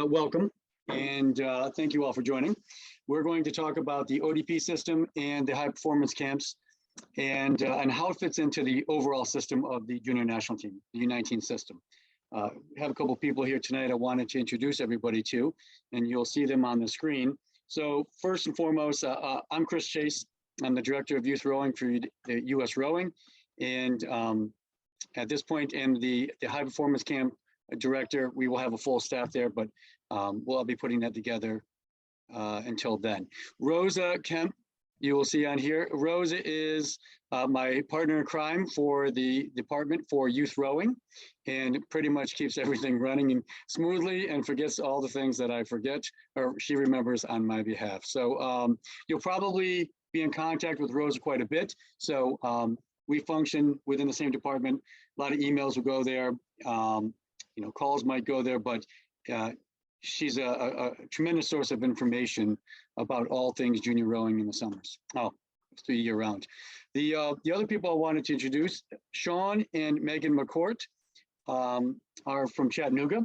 Welcome, and thank you all for joining. We're going to talk about the ODP system and the high performance camps and how it fits into the overall system of the junior national team, the U19 system. We have a couple people here tonight I wanted to introduce everybody to, and you'll see them on the screen. So first and foremost, I'm Chris Chase. I'm the Director of Youth Rowing for the U.S. Rowing. And at this point in the high performance camp director, we will have a full staff there, but we'll be putting that together until then. Rosa Kemp, you will see on here. Rosa is my partner in crime for the department for youth rowing, and pretty much keeps everything running smoothly and forgets all the things that I forget or she remembers on my behalf. So you'll probably be in contact with Rosa quite a bit. So we function within the same department. A lot of emails will go there. Calls might go there, but she's a tremendous source of information about all things junior rowing in the summers. Through year round. The other people I wanted to introduce, Sean and Megan McCourt, are from Chattanooga.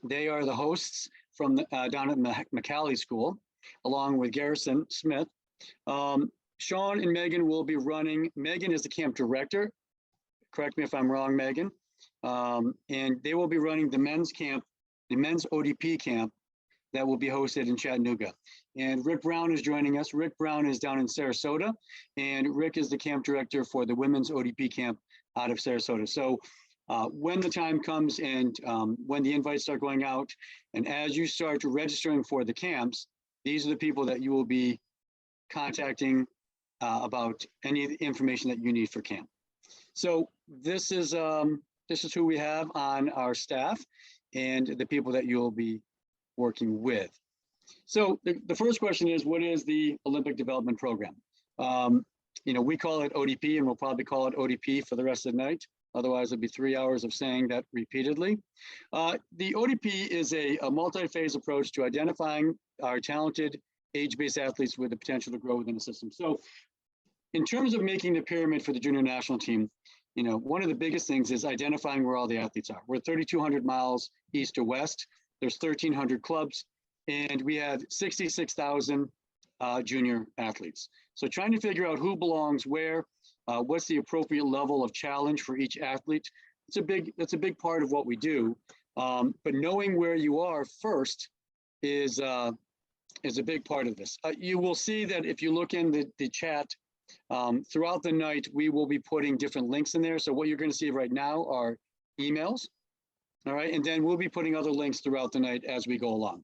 They are the hosts from down at McCallie School, along with Garrison Smith. Sean and Megan will be running. Megan is the camp director. Correct me if I'm wrong, Megan. And they will be running the men's camp, the men's ODP camp that will be hosted in Chattanooga. And Rick Brown is joining us. Rick Brown is down in Sarasota, and Rick is the camp director for the women's ODP camp out of Sarasota. So when the time comes and when the invites start going out, and as you start registering for the camps, these are the people that you will be contacting about any information that you need for camp. So this is who we have on our staff and the people that you'll be working with. So the first question is, what is the Olympic Development Program? We call it ODP, and we'll probably call it ODP for the rest of the night. Otherwise, it'll be 3 hours of saying that repeatedly. The ODP is a multi-phase approach to identifying our talented age-based athletes with the potential to grow within the system. So in terms of making the pyramid for the junior national team, one of the biggest things is identifying where all the athletes are. We're 3,200 miles east to west. There's 1,300 clubs, and we have 66,000 junior athletes. So trying to figure out who belongs where, what's the appropriate level of challenge for each athlete. That's a big part of what we do. But knowing where you are first is a big part of this. You will see that if you look in the chat, throughout the night, we will be putting different links in there. So what you're going to see right now are emails. All right, and then we'll be putting other links throughout the night as we go along.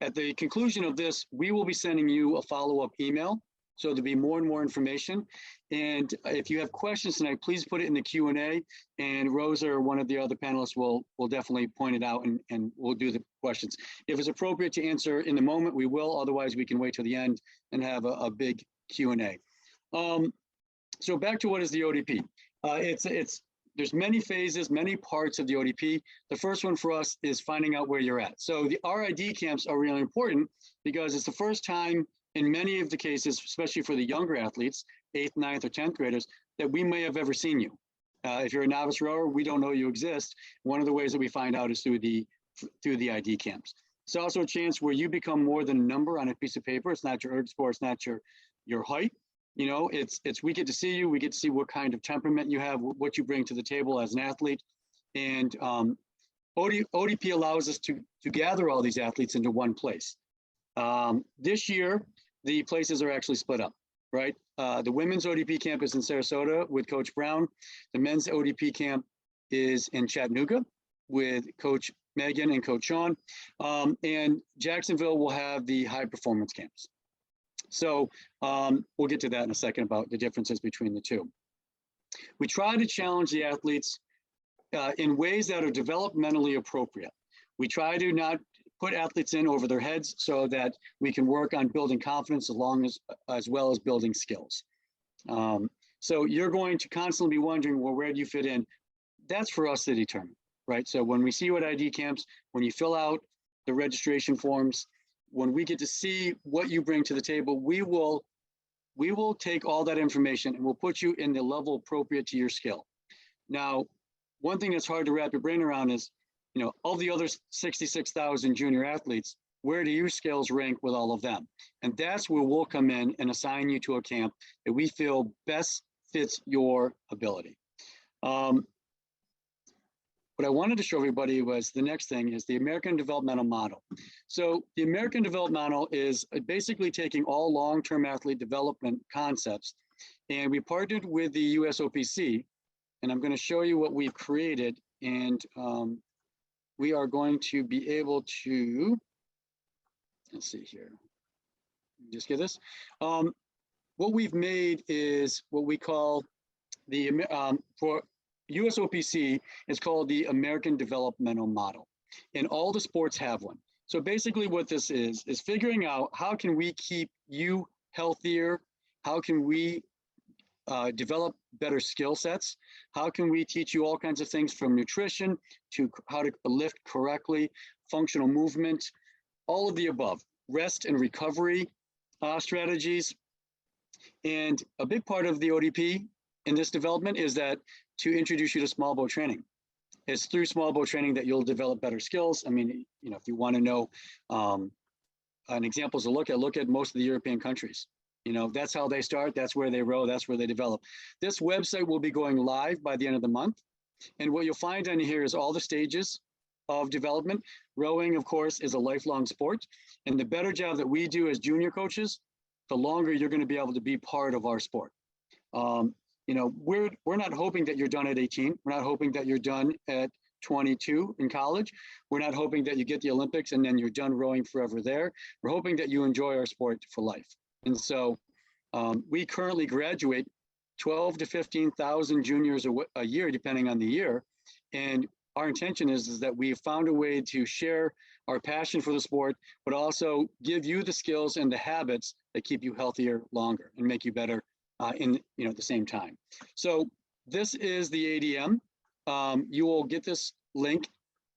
At the conclusion of this, we will be sending you a follow-up email. So there'll be more and more information. And if you have questions tonight, please put it in the Q&A, and Rosa or one of the other panelists will definitely point it out, and we'll do the questions. If it's appropriate to answer in the moment, we will. Otherwise, we can wait till the end and have a big Q&A. So back to what is the ODP. There's many phases, many parts of the ODP. The first one for us is finding out where you're at. So the RID camps are really important because it's the first time in many of the cases, especially for the younger athletes, 8th, 9th, or 10th graders, that we may have ever seen you. If you're a novice rower, we don't know you exist. One of the ways that we find out is through the ID camps. It's also a chance where you become more than a number on a piece of paper. It's not your ERG score, it's not your height. We get to see you, we get to see what kind of temperament you have, what you bring to the table as an athlete. And ODP allows us to gather all these athletes into one place. This year, the places are actually split up, right? The women's ODP camp is in Sarasota with Coach Brown. The men's ODP camp is in Chattanooga with Coach Megan and Coach Sean. And Jacksonville will have the high performance camps. So we'll get to that in a second about the differences between the two. We try to challenge the athletes in ways that are developmentally appropriate. We try to not put athletes in over their heads so that we can work on building confidence as well as building skills. So you're going to constantly be wondering, well, where do you fit in? That's for us to determine, right? So when we see you at ID camps, when you fill out the registration forms, when we get to see what you bring to the table, we will take all that information and we'll put you in the level appropriate to your skill. Now, one thing that's hard to wrap your brain around is, all the other 66,000 junior athletes, where do your skills rank with all of them? And that's where we'll come in and assign you to a camp that we feel best fits your ability. What I wanted to show everybody was the next thing is the American Developmental Model. So the American Developmental Model is basically taking all long-term athlete development concepts, and we partnered with the USOPC, and I'm going to show you what we've created, and we are going to be able to, let's see here, just get this. What we've made is what we call the, for USOPC, it's called the American Developmental Model, and all the sports have one. So basically what this is figuring out how can we keep you healthier, how can we develop better skill sets, how can we teach you all kinds of things from nutrition to how to lift correctly, functional movement, all of the above, rest and recovery strategies. And a big part of the ODP in this development is that to introduce you to small boat training. It's through small boat training that you'll develop better skills. I mean, if you want to know an examples to look at most of the European countries. That's how they start, that's where they row, that's where they develop. This website will be going live by the end of the month. And what you'll find on here is all the stages of development. Rowing, of course, is a lifelong sport. And the better job that we do as junior coaches, the longer you're going to be able to be part of our sport. We're not hoping that you're done at 18. We're not hoping that you're done at 22 in college. We're not hoping that you get the Olympics and then you're done rowing forever there. We're hoping that you enjoy our sport for life. And so we currently graduate 12 to 15,000 juniors a year, depending on the year. And our intention is that we've found a way to share our passion for the sport, but also give you the skills and the habits that keep you healthier longer and make you better at the same time. So this is the ADM. You will get this link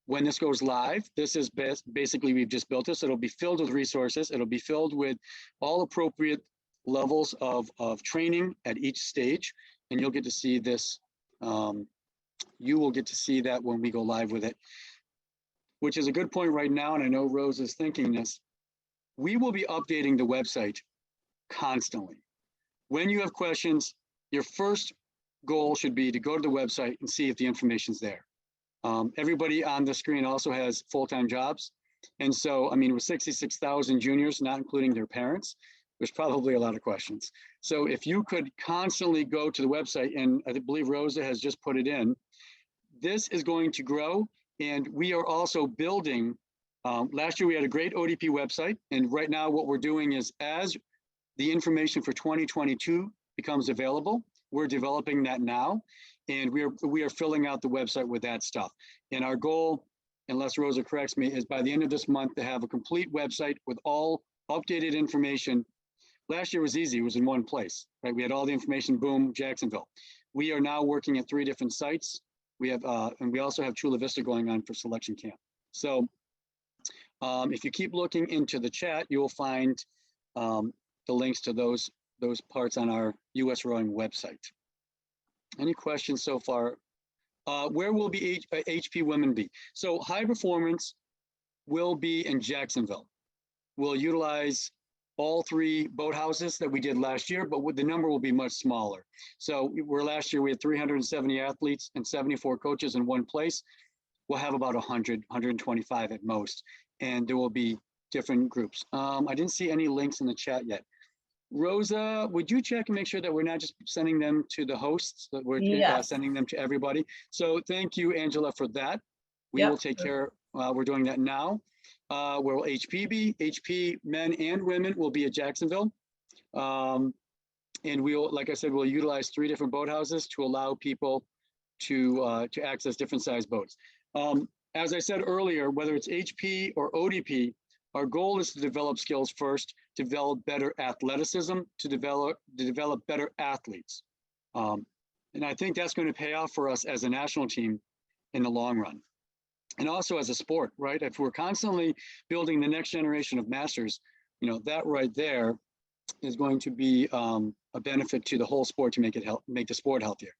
when this goes live. This is basically, we've just built this. It'll be filled with resources. It'll be filled with all appropriate levels of training at each stage. And you'll get to see this. You will get to see that when we go live with it, which is a good point right now. And I know Rose is thinking this. We will be updating the website constantly. When you have questions, your first goal should be to go to the website and see if the information's there. Everybody on the screen also has full-time jobs. And so, I mean, with 66,000 juniors, not including their parents, there's probably a lot of questions. So if you could constantly go to the website, and I believe Rosa has just put it in, this is going to grow. And we are also building, last year we had a great ODP website. And right now what we're doing is as the information for 2022 becomes available, we're developing that now. And we are filling out the website with that stuff. And our goal, unless Rosa corrects me, is by the end of this month to have a complete website with all updated information. Last year was easy, it was in one place, right? We had all the information, boom, Jacksonville. We are now working at 3 different sites. We have, and we also have Chula Vista going on for selection camp. So if you keep looking into the chat, you'll find the links to those parts on our US Rowing website. Any questions so far? Where will be HP Women be? So high performance will be in Jacksonville. We'll utilize all 3 boathouses that we did last year, but the number will be much smaller. So last year we had 370 athletes and 74 coaches in one place. We'll have about 100, 125 at most, and there will be different groups. I didn't see any links in the chat yet. Rosa, would you check and make sure that we're not just sending them to the hosts, that we're sending them to everybody? So thank you, Angela, for that. We will take care, we're doing that now. Where will HP be? HP men and women will be at Jacksonville. And we'll, like I said, we'll utilize 3 different boathouses to allow people to access different size boats. As I said earlier, whether it's HP or ODP, our goal is to develop skills first, to develop better athleticism, to develop better athletes. And I think that's going to pay off for us as a national team in the long run. And also as a sport, right? If we're constantly building the next generation of masters, that right there is going to be a benefit to the whole sport to make the sport healthier.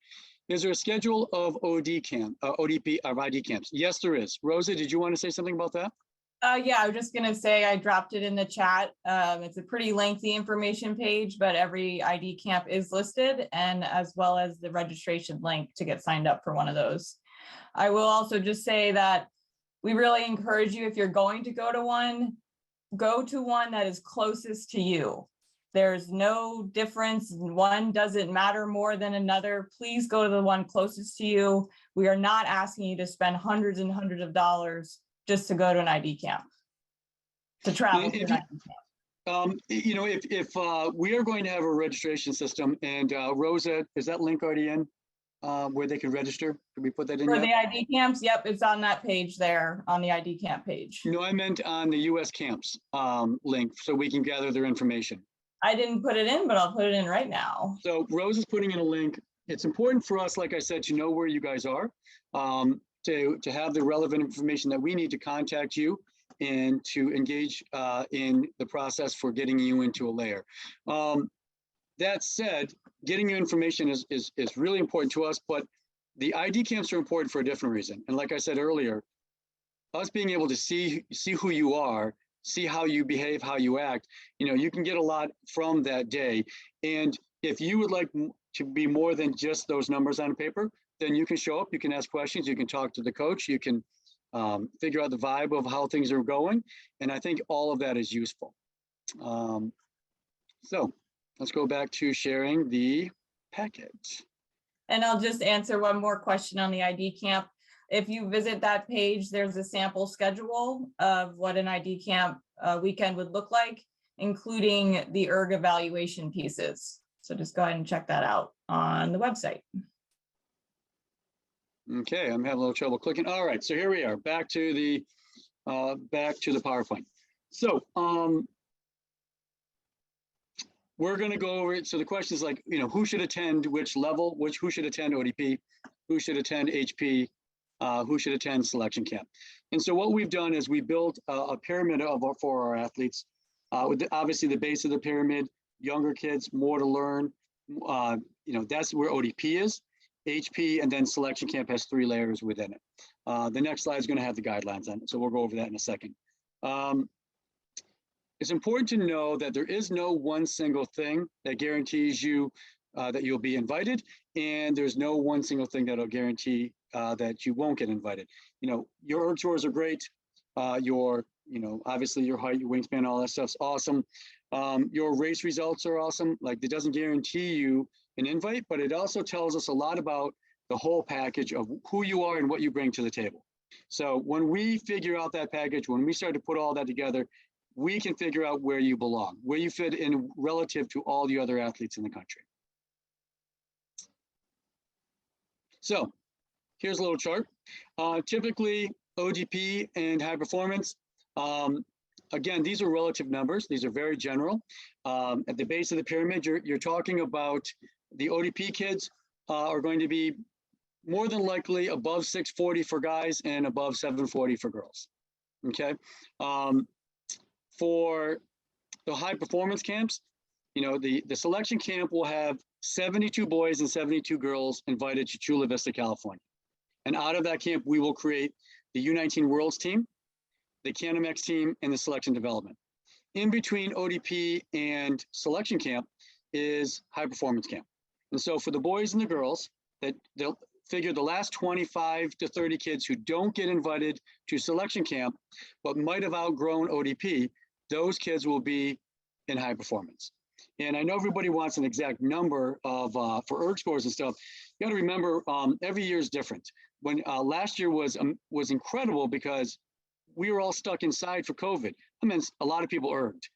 Is there a schedule of ODP of ID camps? Yes, there is. Rosa, did you want to say something about that? Yeah, I was just gonna say I dropped it in the chat. It's a pretty lengthy information page, but every ID camp is listed, and as well as the registration link to get signed up for one of those. I will also just say that we really encourage you, if you're going to go to one that is closest to you. There's no difference. One doesn't matter more than another. Please go to the one closest to you. We are not asking you to spend hundreds and hundreds of dollars just to go to an ID camp, to travel to an ID camp. You know, if we are going to have a registration system, and Rosa, is that link already in where they can register? Can we put that in For yet? the ID camps, yep, it's on that page there, on the ID camp page. No, I meant on the US camps link, so we can gather their information. I didn't put it in, but I'll put it in right now. So Rose is putting in a link. It's important for us, like I said, to know where you guys are, to have the relevant information that we need to contact you and to engage in the process for getting you into a layer. That said, getting your information is really important to us, but the ID camps are important for a different reason. And like I said earlier, us being able to see who you are, see how you behave, how you act, you know, you can get a lot from that day. And if you would like to be more than just those numbers on paper, then you can show up, you can ask questions, you can talk to the coach, you can figure out the vibe of how things are going. And I think all of that is useful. So let's go back to sharing the packet. And I'll just answer one more question on the ID camp. If you visit that page, there's a sample schedule of what an ID camp weekend would look like, including the ERG evaluation pieces. So just go ahead and check that out on the website. Okay, I'm having a little trouble clicking. All right, so here we are, back to the PowerPoint. So we're going to go over it. So the question is like, you know, who should attend which level, who should attend ODP, who should attend HP, who should attend selection camp. And so what we've done is we built a pyramid for our athletes. With obviously the base of the pyramid, younger kids, more to learn. You know, that's where ODP is. HP, and then selection camp has 3 layers within it. The next slide is going to have the guidelines on it, so we'll go over that in a second. It's important to know that there is no one single thing that guarantees you that you'll be invited, and there's no one single thing that'll guarantee that you won't get invited. You know, your ERG scores are great. You know, obviously your height, your wingspan, all that stuff's awesome. Your race results are awesome. Like, it doesn't guarantee you an invite, but it also tells us a lot about the whole package of who you are and what you bring to the table. So when we figure out that package, when we start to put all that together, we can figure out where you belong, where you fit in relative to all the other athletes in the country. So here's a little chart. Typically ODP and high performance, again, these are relative numbers. These are very general. At the base of the pyramid, you're talking about the ODP kids are going to be more than likely above 640 for guys and above 740 for girls. Okay. For the high performance camps, you know, the selection camp will have 72 boys and 72 girls invited to Chula Vista, California. And out of that camp, we will create the U19 Worlds team, the Canamex team, and the selection development. In between ODP and selection camp is high performance camp. And so for the boys and the girls, that they'll figure the last 25 to 30 kids who don't get invited to selection camp, but might have outgrown ODP, those kids will be in high performance. And I know everybody wants an exact number of for ERG scores and stuff. You got to remember, every year is different. When last year was incredible because we were all stuck inside for COVID. I mean, a lot of people ERG'd.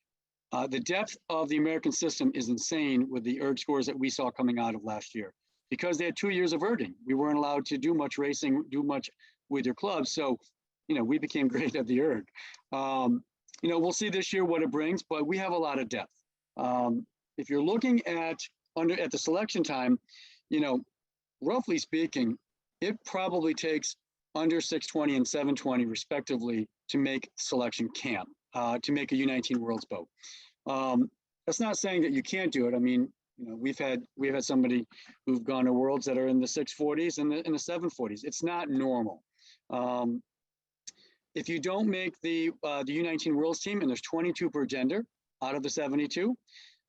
The depth of the American system is insane with the ERG scores that we saw coming out of last year, because they had 2 years of ERGing. We weren't allowed to do much racing, do much with your clubs. So, you know, we became great at the ERG. You know, we'll see this year what it brings, but we have a lot of depth. If you're looking at the selection time, you know, roughly speaking, it probably takes under 620 and 720 respectively to make selection camp, to make a U19 Worlds boat. That's not saying that you can't do it. I mean, You know, we've had somebody who've gone to worlds that are in the 640s and in the 740s. It's not normal. If you don't make the U19 Worlds team, and there's 22 per gender out of the 72,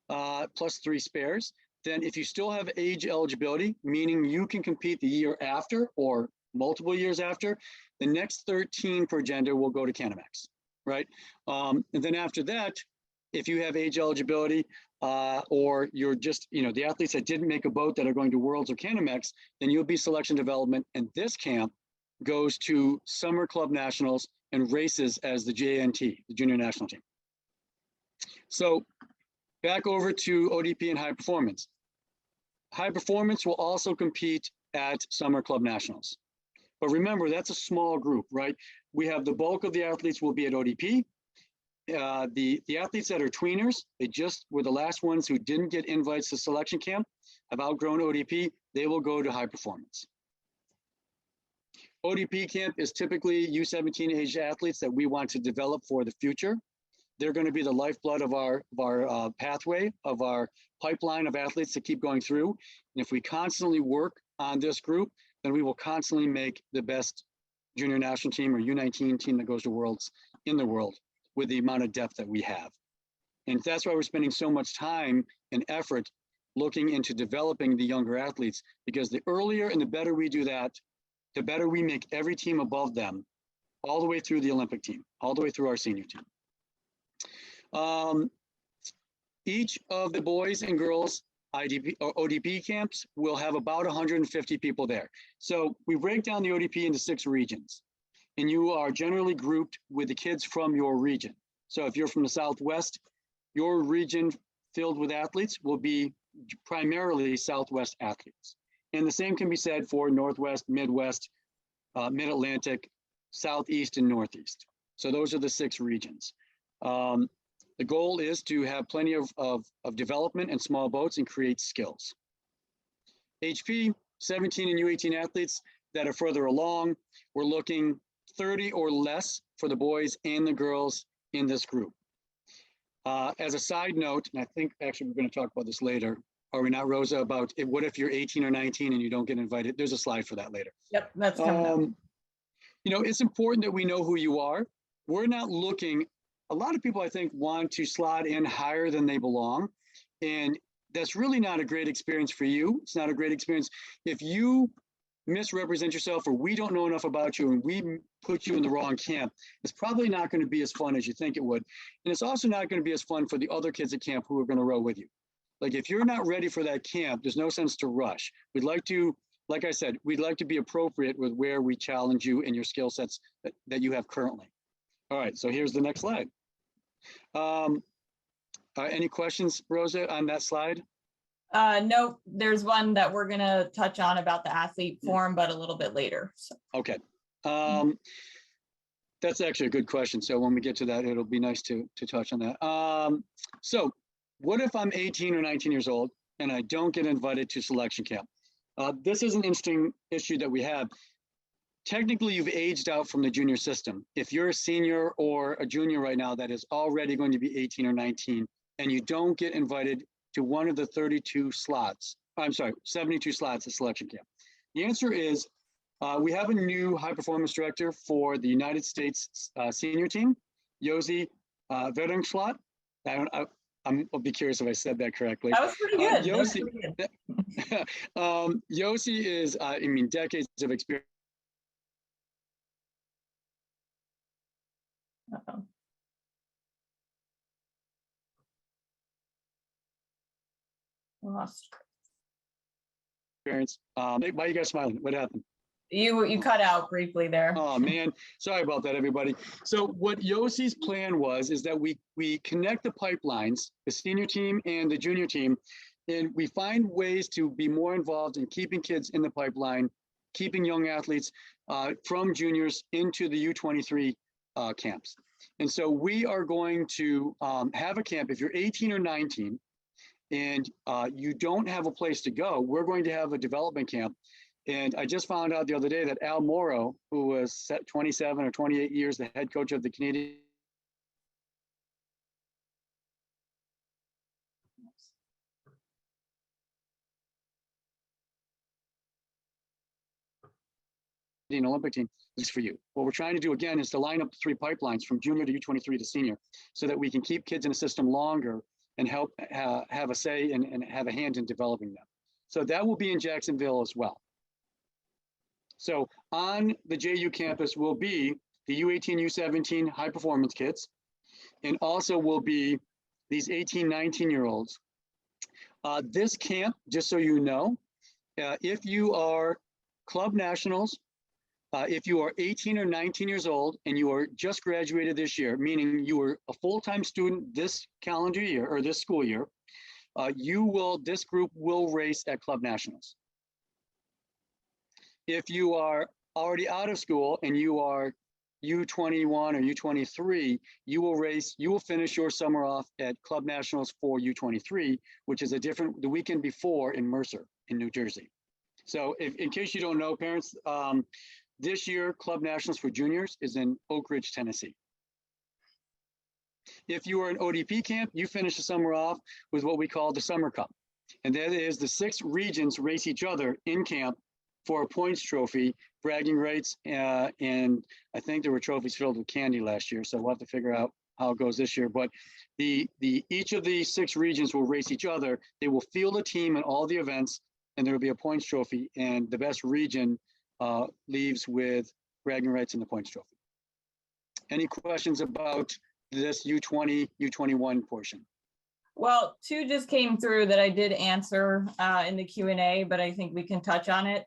plus 3 spares, then if you still have age eligibility, meaning you can compete the year after or multiple years after, the next 13 per gender will go to Canamex, right? And then after that, if you have age eligibility, or you're just, you know, the athletes that didn't make a boat that are going to Worlds or Canamex, then you'll be selection development. And this camp goes to Summer Club Nationals and races as the JNT, the Junior National Team. So back over to ODP and high performance. High performance will also compete at Summer Club Nationals. But remember, that's a small group, right? We have the bulk of the athletes will be at ODP. The athletes that are tweeners, they just were the last ones who didn't get invites to selection camp, have outgrown ODP, they will go to high performance. ODP camp is typically U17 aged athletes that we want to develop for the future. They're going to be the lifeblood of our pathway, of our pipeline of athletes to keep going through. And if we constantly work on this group, then we will constantly make the best junior national team or U19 team that goes to Worlds in the world with the amount of depth that we have. And that's why we're spending so much time and effort looking into developing the younger athletes, because the earlier and the better we do that, the better we make every team above them, all the way through the Olympic team, all the way through our senior team. Each of the boys and girls IDP or ODP camps will have about 150 people there. So we break down the ODP into 6 regions, and you are generally grouped with the kids from your region. So if you're from the Southwest, your region filled with athletes will be primarily Southwest athletes. And the same can be said for Northwest, Midwest, Mid-Atlantic, Southeast, and Northeast. So those are the 6 regions. The goal is to have plenty of development and small boats and create skills. HP, 17 and U18 athletes that are further along, we're looking 30 or less for the boys and the girls in this group. As a side note, and I think actually we're going to talk about this later, are we not, Rosa, about what if you're 18 or 19 and you don't get invited? There's a slide for that later. Yep, that's coming up. You know, it's important that we know who you are. We're not looking, a lot of people I think want to slot in higher than they belong. And that's really not a great experience for you. It's not a great experience. If you misrepresent yourself or we don't know enough about you and we put you in the wrong camp, it's probably not going to be as fun as you think it would. And it's also not going to be as fun for the other kids at camp who are going to row with you. Like if you're not ready for that camp, there's no sense to rush. We'd like to, like I said, we'd like to be appropriate with where we challenge you and your skill sets that you have currently. All right, so here's the next slide. Any questions, Rosa, on that slide? No, there's one that we're gonna touch on about the athlete form, but a little bit later. So. Okay. That's actually a good question. So when we get to that, it'll be nice to touch on that. So what if I'm 18 or 19 years old and I don't get invited to selection camp? This is an interesting issue that we have. Technically, you've aged out from the junior system. If you're a senior or a junior right now that is already going to be 18 or 19, and you don't get invited to one of the 32 slots, I'm sorry, 72 slots at selection camp. The answer is we have a new high performance director for the United States senior team, Josie Verdingslot. I'll be curious if I said that correctly. That was pretty good. Josie is, I mean, decades of experience. Uh-oh. Lost. Why are you guys smiling? What happened? You cut out briefly there. Oh man, sorry about that, everybody. So what Yossi's plan was is that we connect the pipelines, the senior team and the junior team, and we find ways to be more involved in keeping kids in the pipeline, keeping young athletes from juniors into the U23 camps. And so we are going to have a camp. If you're 18 or 19 and you don't have a place to go, we're going to have a development camp. And I just found out the other day that Al Morrow, who was 27 or 28 years, the head coach of the Canadian. the Olympic team, this is for you. What we're trying to do again is to line up the 3 pipelines from junior to U23 to senior, so that we can keep kids in a system longer and help have a say and have a hand in developing them. So that will be in Jacksonville as well. So on the JU campus will be the U18, U17 high performance kids, and also will be these 18, 19-year-olds. This camp, just so you know, if you are club nationals, if you are 18 or 19 years old and you are just graduated this year, meaning you were a full-time student this calendar year or this school year, this group will race at club nationals. If you are already out of school and you are U21 or U23, you will finish your summer off at club nationals for U23, which is the weekend before in Mercer in New Jersey. So in case you don't know, parents, this year club nationals for juniors is in Oak Ridge, Tennessee. If you are an ODP camp, you finish the summer off with what we call the Summer Cup. And that is the 6 regions race each other in camp for a points trophy, bragging rights, and I think there were trophies filled with candy last year, so we'll have to figure out how it goes this year. But each of the 6 regions will race each other. They will field a team in all the events, and there will be a points trophy, and the best region leaves with bragging rights and the points trophy. Any questions about this U20, U21 portion? Well, 2 just came through that I did answer in the Q&A, but I think we can touch on it.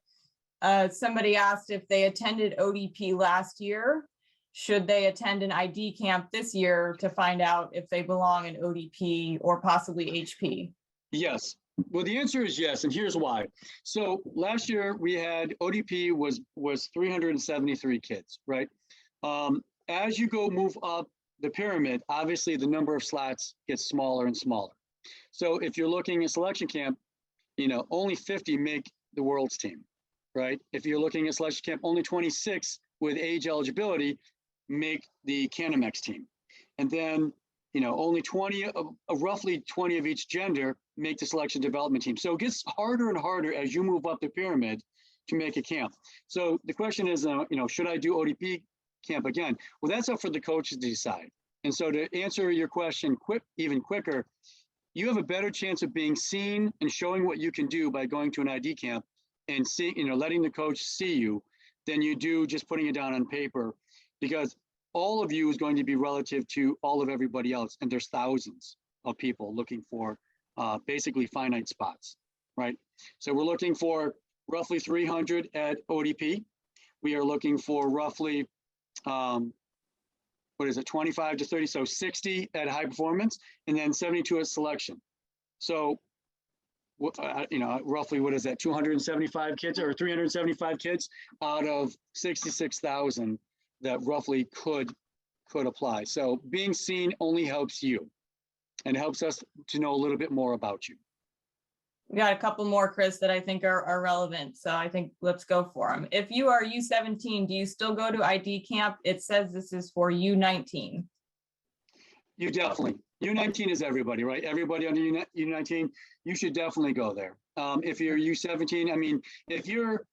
Somebody asked if they attended ODP last year, should they attend an ID camp this year to find out if they belong in ODP or possibly HP? Yes. Well, the answer is yes, and here's why. So last year we had ODP was 373 kids, right? As you move up the pyramid, obviously the number of slots gets smaller and smaller. So if you're looking at selection camp, only 50 make the world's team, right? If you're looking at selection camp, only 26 with age eligibility make the Canamex team. And then, only 20, roughly 20 of each gender make the selection development team. So it gets harder and harder as you move up the pyramid to make a camp. So the question is, should I do ODP camp again? Well, that's up for the coaches to decide. And so to answer your question even quicker, you have a better chance of being seen and showing what you can do by going to an ID camp and letting the coach see you than you do just putting it down on paper, because all of you is going to be relative to all of everybody else. And there's thousands of people looking for basically finite spots, right? So we're looking for roughly 300 at ODP. We are looking for roughly, 25 to 30, so 60 at high performance, and then 72 at selection. So, roughly, what is that, 275 kids or 375 kids out of 66,000 that roughly could apply. So being seen only helps you and helps us to know a little bit more about you. We got a couple more, Chris, that I think are relevant. So I think let's go for them. If you are U17, do you still go to ID camp? It says this is for U19. You definitely. U19 is everybody, right? Everybody under U19, you should definitely go there. If you're U17, I mean, if you're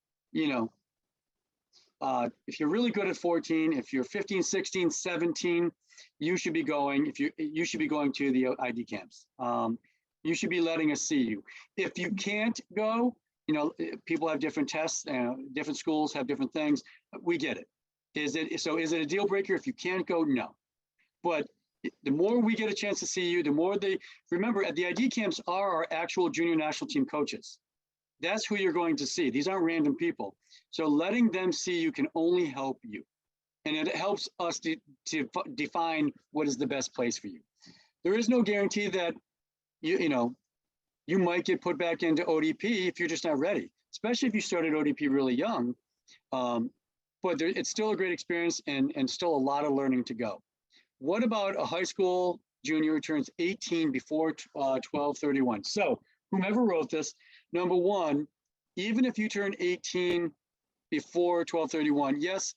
really good at 14, if you're 15, 16, 17, you should be going. You should be going to the ID camps. You should be letting us see you. If you can't go, people have different tests, different schools have different things. We get it. Is it a deal breaker if you can't go? No. But the more we get a chance to see you, the more remember, at the ID camps are our actual junior national team coaches. That's who you're going to see. These aren't random people. So letting them see you can only help you. And it helps us to define what is the best place for you. There is no guarantee that you might get put back into ODP if you're just not ready, especially if you started ODP really young. But it's still a great experience and still a lot of learning to go. What about a high school junior who turns 18 before 12/31? So whomever wrote this, number one, even if you turn 18 before 12/31, yes,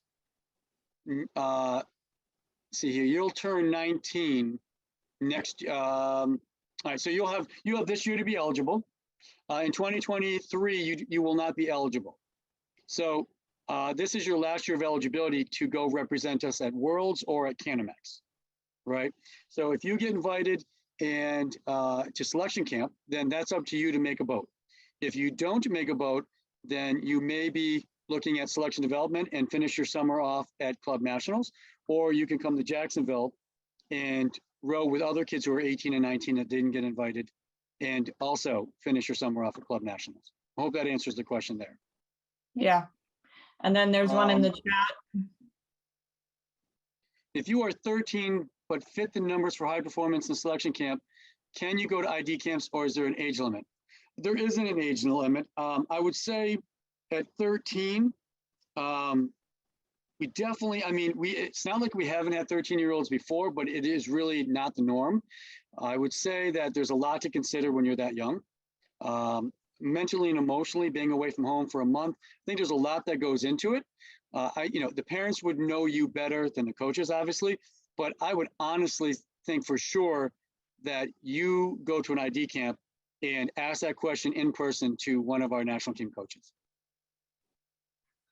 see here, you'll turn 19 next. All right, so you'll have this year to be eligible. In 2023, you will not be eligible. So this is your last year of eligibility to go represent us at Worlds or at Canamex, right? So if you get invited and to selection camp, then that's up to you to make a boat. If you don't make a boat, then you may be looking at selection development and finish your summer off at Club Nationals, or you can come to Jacksonville and row with other kids who are 18 and 19 that didn't get invited and also finish your summer off at Club Nationals. I hope that answers the question there. Yeah. And then there's one in the chat. If you are 13 but fit the numbers for high performance and selection camp, can you go to ID camps, or is there an age limit? There isn't an age limit. I would say at 13, we definitely, I mean, it's not like we haven't had 13-year-olds before, but it is really not the norm. I would say that there's a lot to consider when you're that young. Mentally and emotionally, being away from home for a month, I think there's a lot that goes into it. The parents would know you better than the coaches, obviously, but I would honestly think for sure that you go to an ID camp and ask that question in person to one of our national team coaches.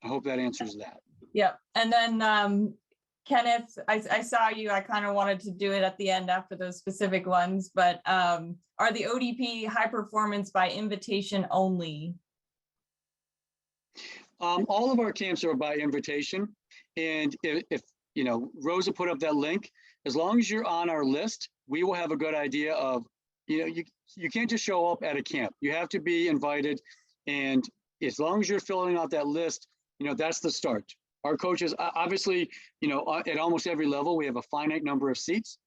I hope that answers that. Yep. And then Kenneth, I saw you, I kind of wanted to do it at the end after those specific ones, but are the ODP high performance by invitation only? All of our camps are by invitation. And if Rosa put up that link, as long as you're on our list, we will have a good idea of, you can't just show up at a camp. You have to be invited. And as long as you're filling out that list, that's the start. Our coaches, obviously, at almost every level, we have a finite number of seats,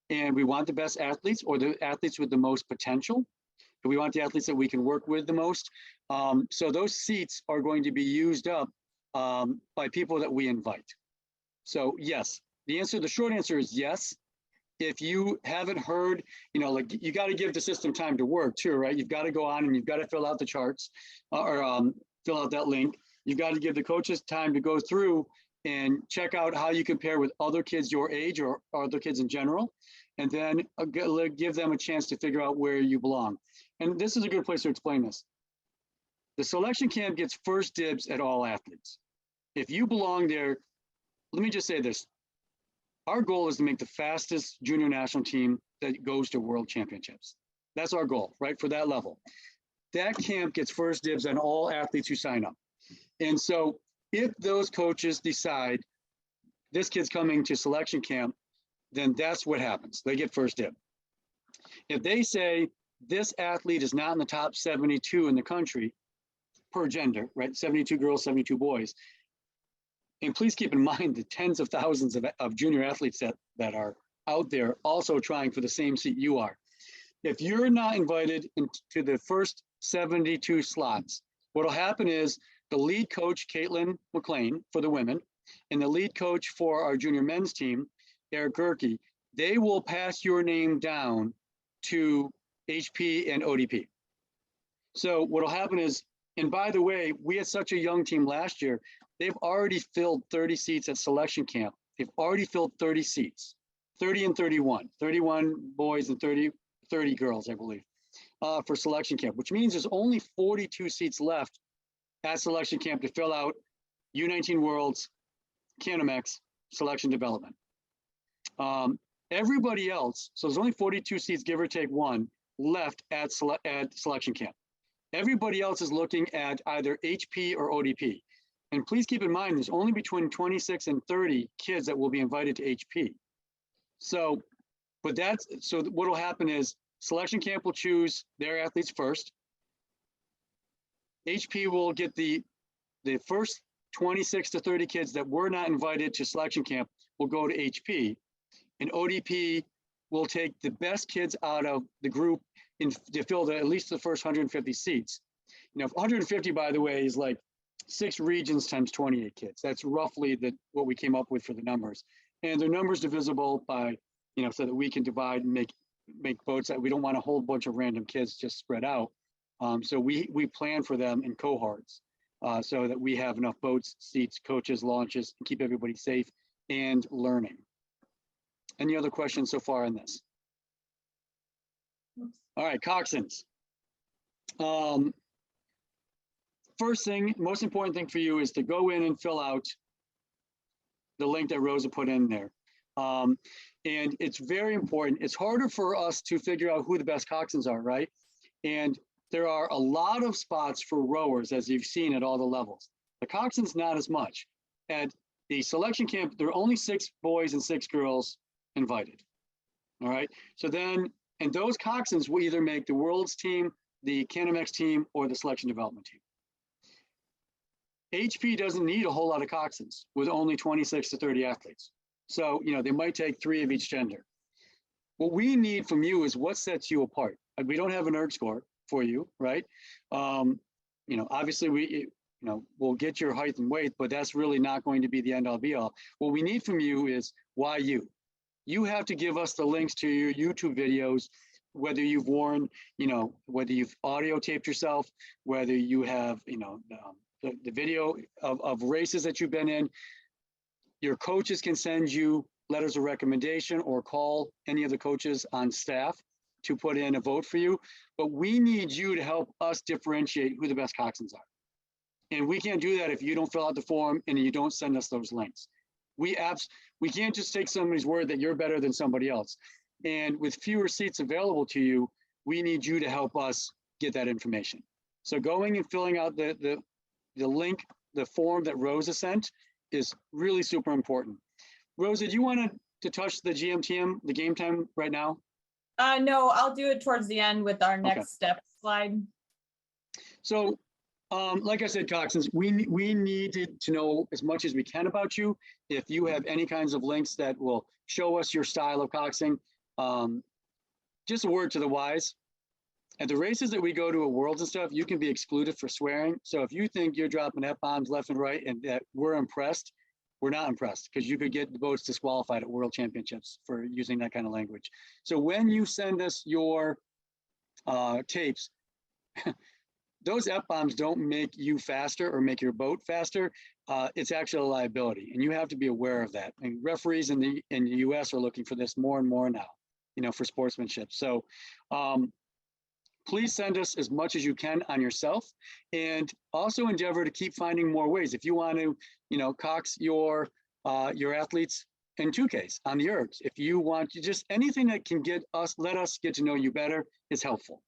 and we want the best athletes or the athletes with the most potential. And we want the athletes that we can work with the most. So those seats are going to be used up by people that we invite. So yes, the short answer is yes. If you haven't heard, like you got to give the system time to work too, right? You've got to go on and you've got to fill out the charts or fill out that link. You've got to give the coaches time to go through and check out how you compare with other kids your age or other kids in general, and then give them a chance to figure out where you belong. And this is a good place to explain this. The selection camp gets first dibs at all athletes. If you belong there, let me just say this. Our goal is to make the fastest junior national team that goes to world championships. That's our goal, right? For that level. That camp gets first dibs on all athletes who sign up. And so if those coaches decide this kid's coming to selection camp, then that's what happens. They get first dib. If they say this athlete is not in the top 72 in the country per gender, right? 72 girls, 72 boys. And please keep in mind the tens of thousands of junior athletes that are out there also trying for the same seat you are. If you're not invited into the first 72 slots, what'll happen is the lead coach, Caitlin McLean, for the women, and the lead coach for our junior men's team, Eric Gerke, they will pass your name down to HP and ODP. So what'll happen is, and by the way, we had such a young team last year, they've already filled 30 seats at selection camp. They've already filled 30 seats, 30 and 31 boys and 30 girls, I believe, for selection camp, which means there's only 42 seats left at selection camp to fill out U19 Worlds, Canamex, selection development. Everybody else, so there's only 42 seats, give or take one, left at selection camp. Everybody else is looking at either HP or ODP. And please keep in mind, there's only between 26 and 30 kids that will be invited to HP. So, so what will happen is selection camp will choose their athletes first. HP will get the first 26 to 30 kids that were not invited to selection camp will go to HP, and ODP will take the best kids out of the group to fill at least the first 150 seats. 150, by the way, is like 6 regions times 28 kids. That's roughly what we came up with for the numbers. And the numbers divisible by, so that we can divide and make boats that we don't want a whole bunch of random kids just spread out. So we plan for them in cohorts so that we have enough boats, seats, coaches, launches, and keep everybody safe and learning. Any other questions so far on this? All right, coxswains. first thing, most important thing for you is to go in and fill out the link that Rosa put in there. And it's very important. It's harder for us to figure out who the best coxswains are, right? And there are a lot of spots for rowers, as you've seen at all the levels. The coxswains, not as much. At the selection camp, there are only 6 boys and 6 girls invited. All right. So then, and those coxswains will either make the world's team, the Canamex team, or the selection development team. HP doesn't need a whole lot of coxswains with only 26 to 30 athletes. So, you know, they might take 3 of each gender. What we need from you is what sets you apart. We don't have an ERG score for you, right? You know, obviously we'll get your height and weight, but that's really not going to be the end all be all. What we need from you is why you. You have to give us the links to your YouTube videos, whether you've worn, you know, whether you've audio taped yourself, whether you have, you know, the video of races that you've been in. Your coaches can send you letters of recommendation or call any of the coaches on staff to put in a vote for you. But we need you to help us differentiate who the best coxswains are. And we can't do that if you don't fill out the form and you don't send us those links. We can't just take somebody's word that you're better than somebody else. And with fewer seats available to you, we need you to help us get that information. So going and filling out the link, the form that Rosa sent is really super important. Rosa, do you want to touch the GMTM, the Gametime right now? No, I'll do it towards the end with our next step slide. So, like I said, coxswains, we needed to know as much as we can about you. If you have any kinds of links that will show us your style of coxing, just a word to the wise. At the races that we go to at Worlds and stuff, you can be excluded for swearing. So if you think you're dropping F-bombs left and right and that we're impressed, we're not impressed, because you could get the boats disqualified at World Championships for using that kind of language. So when you send us your tapes, those F-bombs don't make you faster or make your boat faster. It's actually a liability, and you have to be aware of that. And referees in the US are looking for this more and more now, you know, for sportsmanship. So please send us as much as you can on yourself, and also endeavor to keep finding more ways. If you want to, you know, cox your athletes in 2Ks on the ERGs, if you want to, just anything that can let us get to know you better is helpful.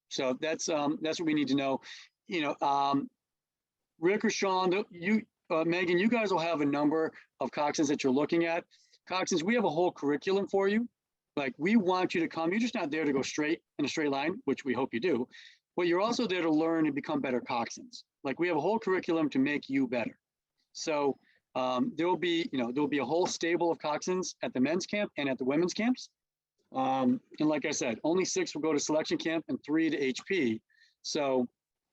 So that's what we need to know. You know, Rick or Sean, Megan, you guys will have a number of coxswains that you're looking at. Coxswains, we have a whole curriculum for you. Like, we want you to come. You're just not there to go straight in a straight line, which we hope you do, but you're also there to learn and become better coxswains. Like, we have a whole curriculum to make you better. So there'll be a whole stable of coxswains at the men's camp and at the women's camps. And like I said, only 6 will go to selection camp and 3 to HP. So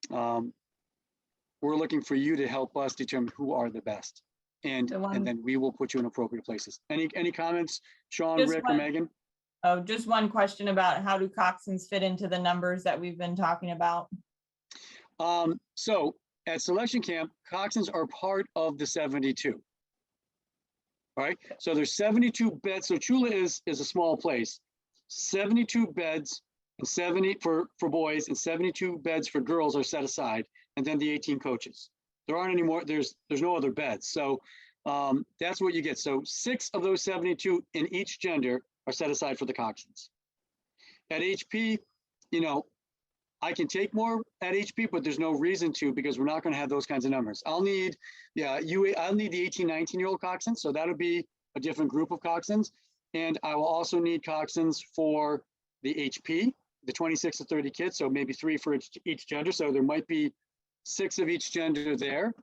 we're looking for you to help us determine who are the best. And then we will put you in appropriate places. Any comments, Sean, Rick, or Megan? Oh, just one question about how do coxswains fit into the numbers that we've been talking about? So at selection camp, coxswains are part of the 72. All right, so there's 72 beds. So Chula is a small place. 72 beds, and 70 for boys, and 72 beds for girls are set aside, and then the 18 coaches. There aren't any more. There's no other beds. So that's what you get. So 6 of those 72 in each gender are set aside for the coxswains. At HP, you know, I can take more at HP, but there's no reason to, because we're not going to have those kinds of numbers. I'll need the 18, 19-year-old coxswains. So that'll be a different group of coxswains. And I will also need coxswains for the HP, the 26 to 30 kids. So maybe 3 for each gender. So there might be 6 of each gender there.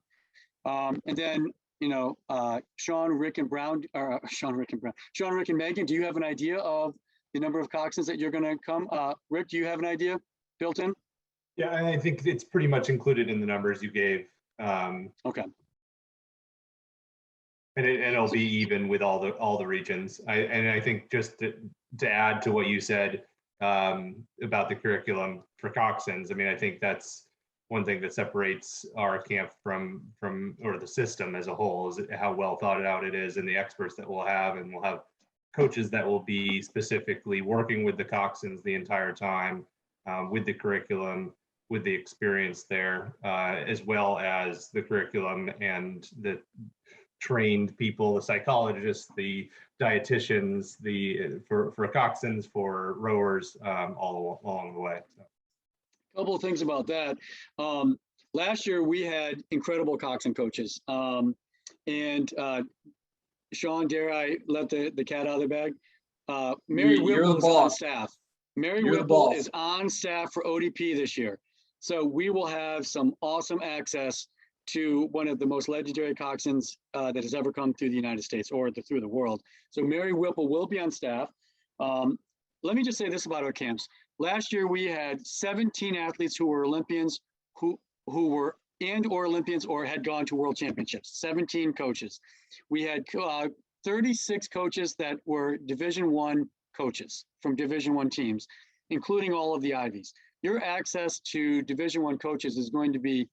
And then, you know, Sean, Rick, and Megan, do you have an idea of the number of coxswains that you're going to come? Rick, do you have an idea built in? Yeah, I think it's pretty much included in the numbers you gave. Okay. And it'll be even with all the regions. I think just to add to what you said about the curriculum for coxswains, I mean, I think that's one thing that separates our camp from or the system as a whole, is how well thought out it is, and the experts that we'll have, and we'll have coaches that will be specifically working with the coxswains the entire time with the curriculum, with the experience there, as well as the curriculum and the trained people, the psychologists, the dietitians, for coxswains, for rowers, all along the way. So. Couple of things about that. Last year we had incredible coxswain coaches, and Sean, dare I let the cat out of the bag? Mary Whipple is on staff. Mary Whipple is on staff for ODP this year. So we will have some awesome access to one of the most legendary coxswains that has ever come through the United States or through the world. So Mary Whipple will be on staff. Let me just say this about our camps. Last year we had 17 athletes who were Olympians, who were or Olympians or had gone to world championships, 17 coaches. We had 36 coaches that were Division I coaches from Division I teams, including all of the Ivies. Your access to Division I coaches is going to be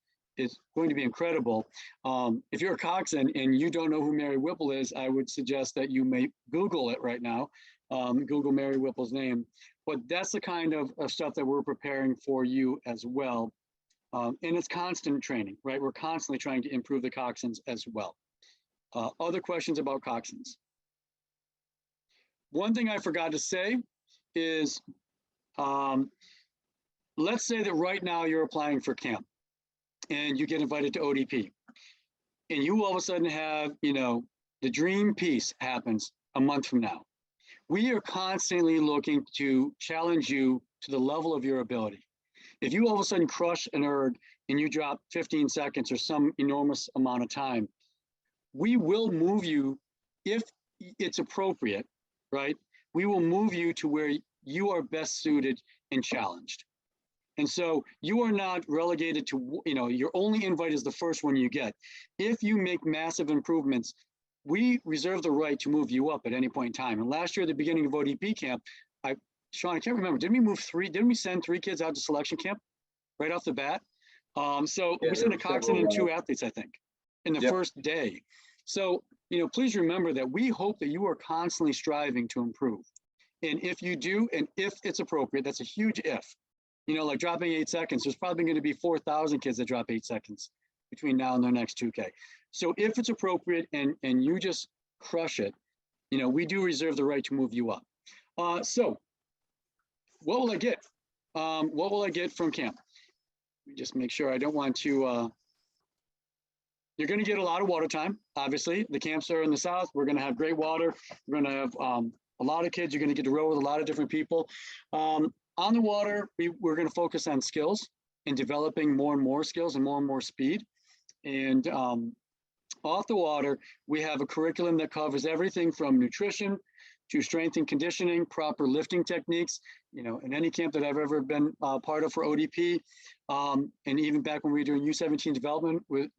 incredible. If you're a coxswain and you don't know who Mary Whipple is, I would suggest that you may Google it right now. Google Mary Whipple's name. But that's the kind of stuff that we're preparing for you as well. And it's constant training, right? We're constantly trying to improve the coxswains as well. Other questions about coxswains? One thing I forgot to say is, let's say that right now you're applying for camp and you get invited to ODP, and you all of a sudden have, the dream piece happens a month from now. We are constantly looking to challenge you to the level of your ability. If you all of a sudden crush an erg and you drop 15 seconds or some enormous amount of time, we will move you, if it's appropriate, right? We will move you to where you are best suited and challenged. And so you are not relegated to, your only invite is the first one you get. If you make massive improvements, we reserve the right to move you up at any point in time. And last year at the beginning of ODP camp, Sean, I can't remember, didn't we send 3 kids out to selection camp right off the bat? So we sent a coxswain and 2 athletes, I think, in the first day. So, please remember that we hope that you are constantly striving to improve. And if you do, and if it's appropriate, that's a huge if. Like dropping 8 seconds, there's probably going to be 4,000 kids that drop 8 seconds between now and their next 2K. So if it's appropriate and you just crush it, we do reserve the right to move you up. So what will I get? What will I get from camp? Let me just make sure I don't want to, you're going to get a lot of water time. Obviously, the camps are in the South. We're going to have great water. We're going to have a lot of kids. You're going to get to row with a lot of different people. On the water, we're going to focus on skills and developing more and more skills and more speed. And off the water, we have a curriculum that covers everything from nutrition to strength and conditioning, proper lifting techniques. In any camp that I've ever been part of for ODP, and even back when we were doing U17 development with,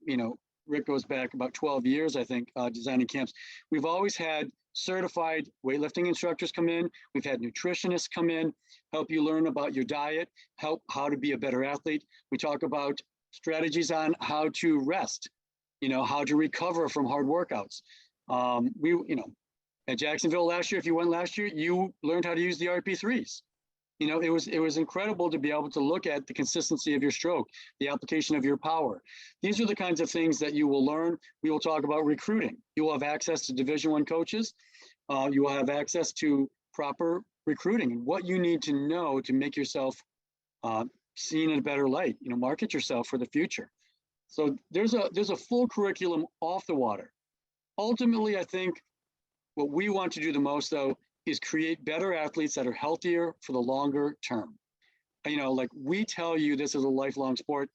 Rick goes back about 12 years, I think, designing camps. We've always had certified weightlifting instructors come in. We've had nutritionists come in, help you learn about your diet, how to be a better athlete. We talk about strategies on how to rest, how to recover from hard workouts. At Jacksonville last year, if you went last year, you learned how to use the RP3s. It was incredible to be able to look at the consistency of your stroke, the application of your power. These are the kinds of things that you will learn. We will talk about recruiting. You will have access to Division I coaches. You will have access to proper recruiting and what you need to know to make yourself seen in a better light. Market yourself for the future. So there's a full curriculum off the water. Ultimately, I think what we want to do the most, though, is create better athletes that are healthier for the longer term. Like we tell you, this is a lifelong sport,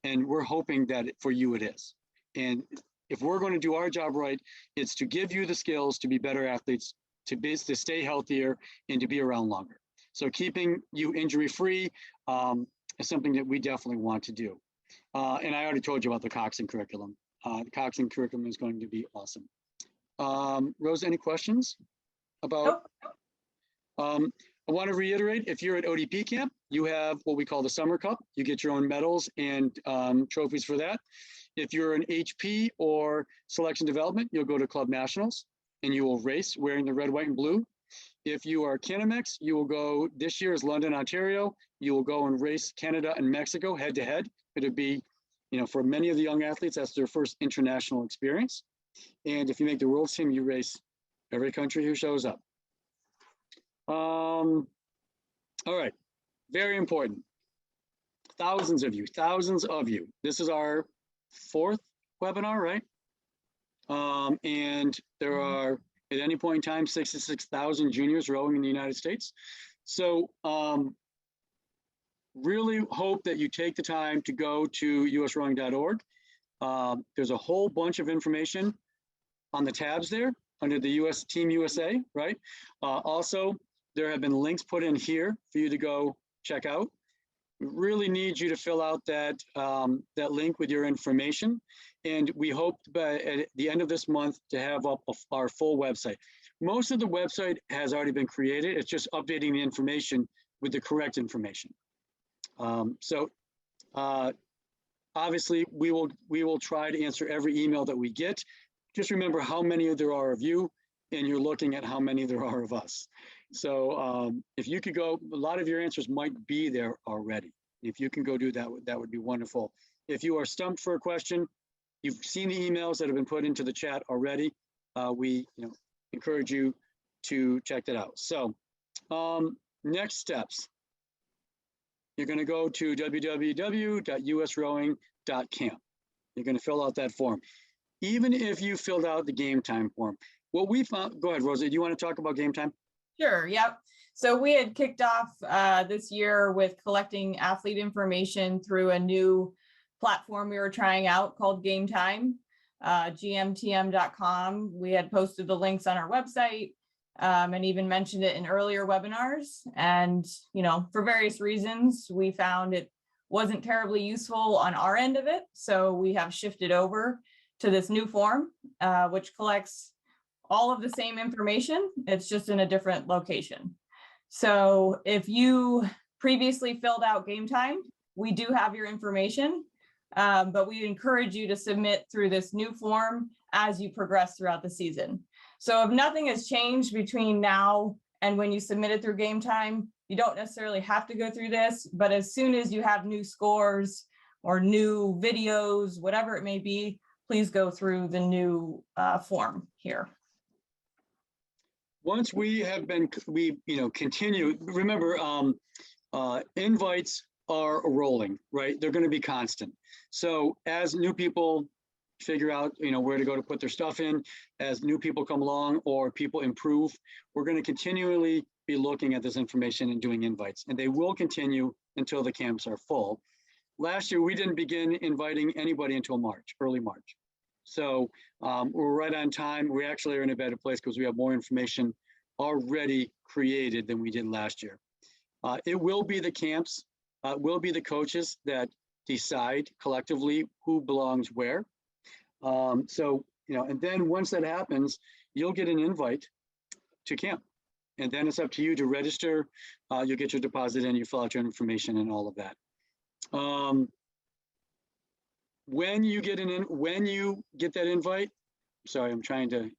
and we're hoping that for you it is. And if we're going to do our job right, it's to give you the skills to be better athletes, to stay healthier, and to be around longer. So keeping you injury-free is something that we definitely want to do. And I already told you about the Coxswain Curriculum. The Coxswain Curriculum is going to be awesome. Rose, any questions about? I want to reiterate, if you're at ODP camp, you have what we call the Summer Cup. You get your own medals and trophies for that. If you're an HP or selection development, you'll go to Club Nationals and you will race wearing the red, white, and blue. If you are Canamex, you will go, this year is London, Ontario. You will go and race Canada and Mexico head to head. It'll be, for many of the young athletes, that's their first international experience. And if you make the world's team, you race every country who shows up. All right, very important. Thousands of you. This is our 4th webinar, right? And there are, at any point in time, 66,000 juniors rowing in the United States. So really hope that you take the time to go to usrowing.org. There's a whole bunch of information on the tabs there under the US Team USA, right? Also, there have been links put in here for you to go check out. We really need you to fill out that, that link with your information. And we hope by at the end of this month to have up our full website. Most of the website has already been created. It's just updating the information with the correct information. Obviously, we will try to answer every email that we get. Just remember how many there are of you, and you're looking at how many there are of us. So if you could go, a lot of your answers might be there already. If you can go do that, that would be wonderful. If you are stumped for a question, you've seen the emails that have been put into the chat already. We encourage you to check that out. So next steps. You're going to go to www.usrowing.camp. You're going to fill out that form. Even if you filled out the Gametime form, what we found, go ahead, Rosa, do you want to talk about Gametime? Sure, yep. So we had kicked off this year with collecting athlete information through a new platform we were trying out called Gametime, gmtm.com. We had posted the links on our website and even mentioned it in earlier webinars. And, for various reasons, we found it wasn't terribly useful on our end of it. So we have shifted over to this new form, which collects all of the same information. It's just in a different location. So if you previously filled out Gametime, we do have your information, but we encourage you to submit through this new form as you progress throughout the season. So if nothing has changed between now and when you submit it through Gametime, you don't necessarily have to go through this, but as soon as you have new scores or new videos, whatever it may be, please go through the new form here. Once we continue, remember, invites are rolling, right? They're going to be constant. So as new people figure out, where to go to put their stuff in, as new people come along or people improve, we're going to continually be looking at this information and doing invites, and they will continue until the camps are full. Last year, we didn't begin inviting anybody until March, early March. So we're right on time. We actually are in a better place because we have more information already created than we did last year. It will be the camps, will be the coaches that decide collectively who belongs where. And then once that happens, you'll get an invite to camp. And then it's up to you to register. You'll get your deposit in, you fill out your information and all of that. When you get that invite, sorry, I'm trying to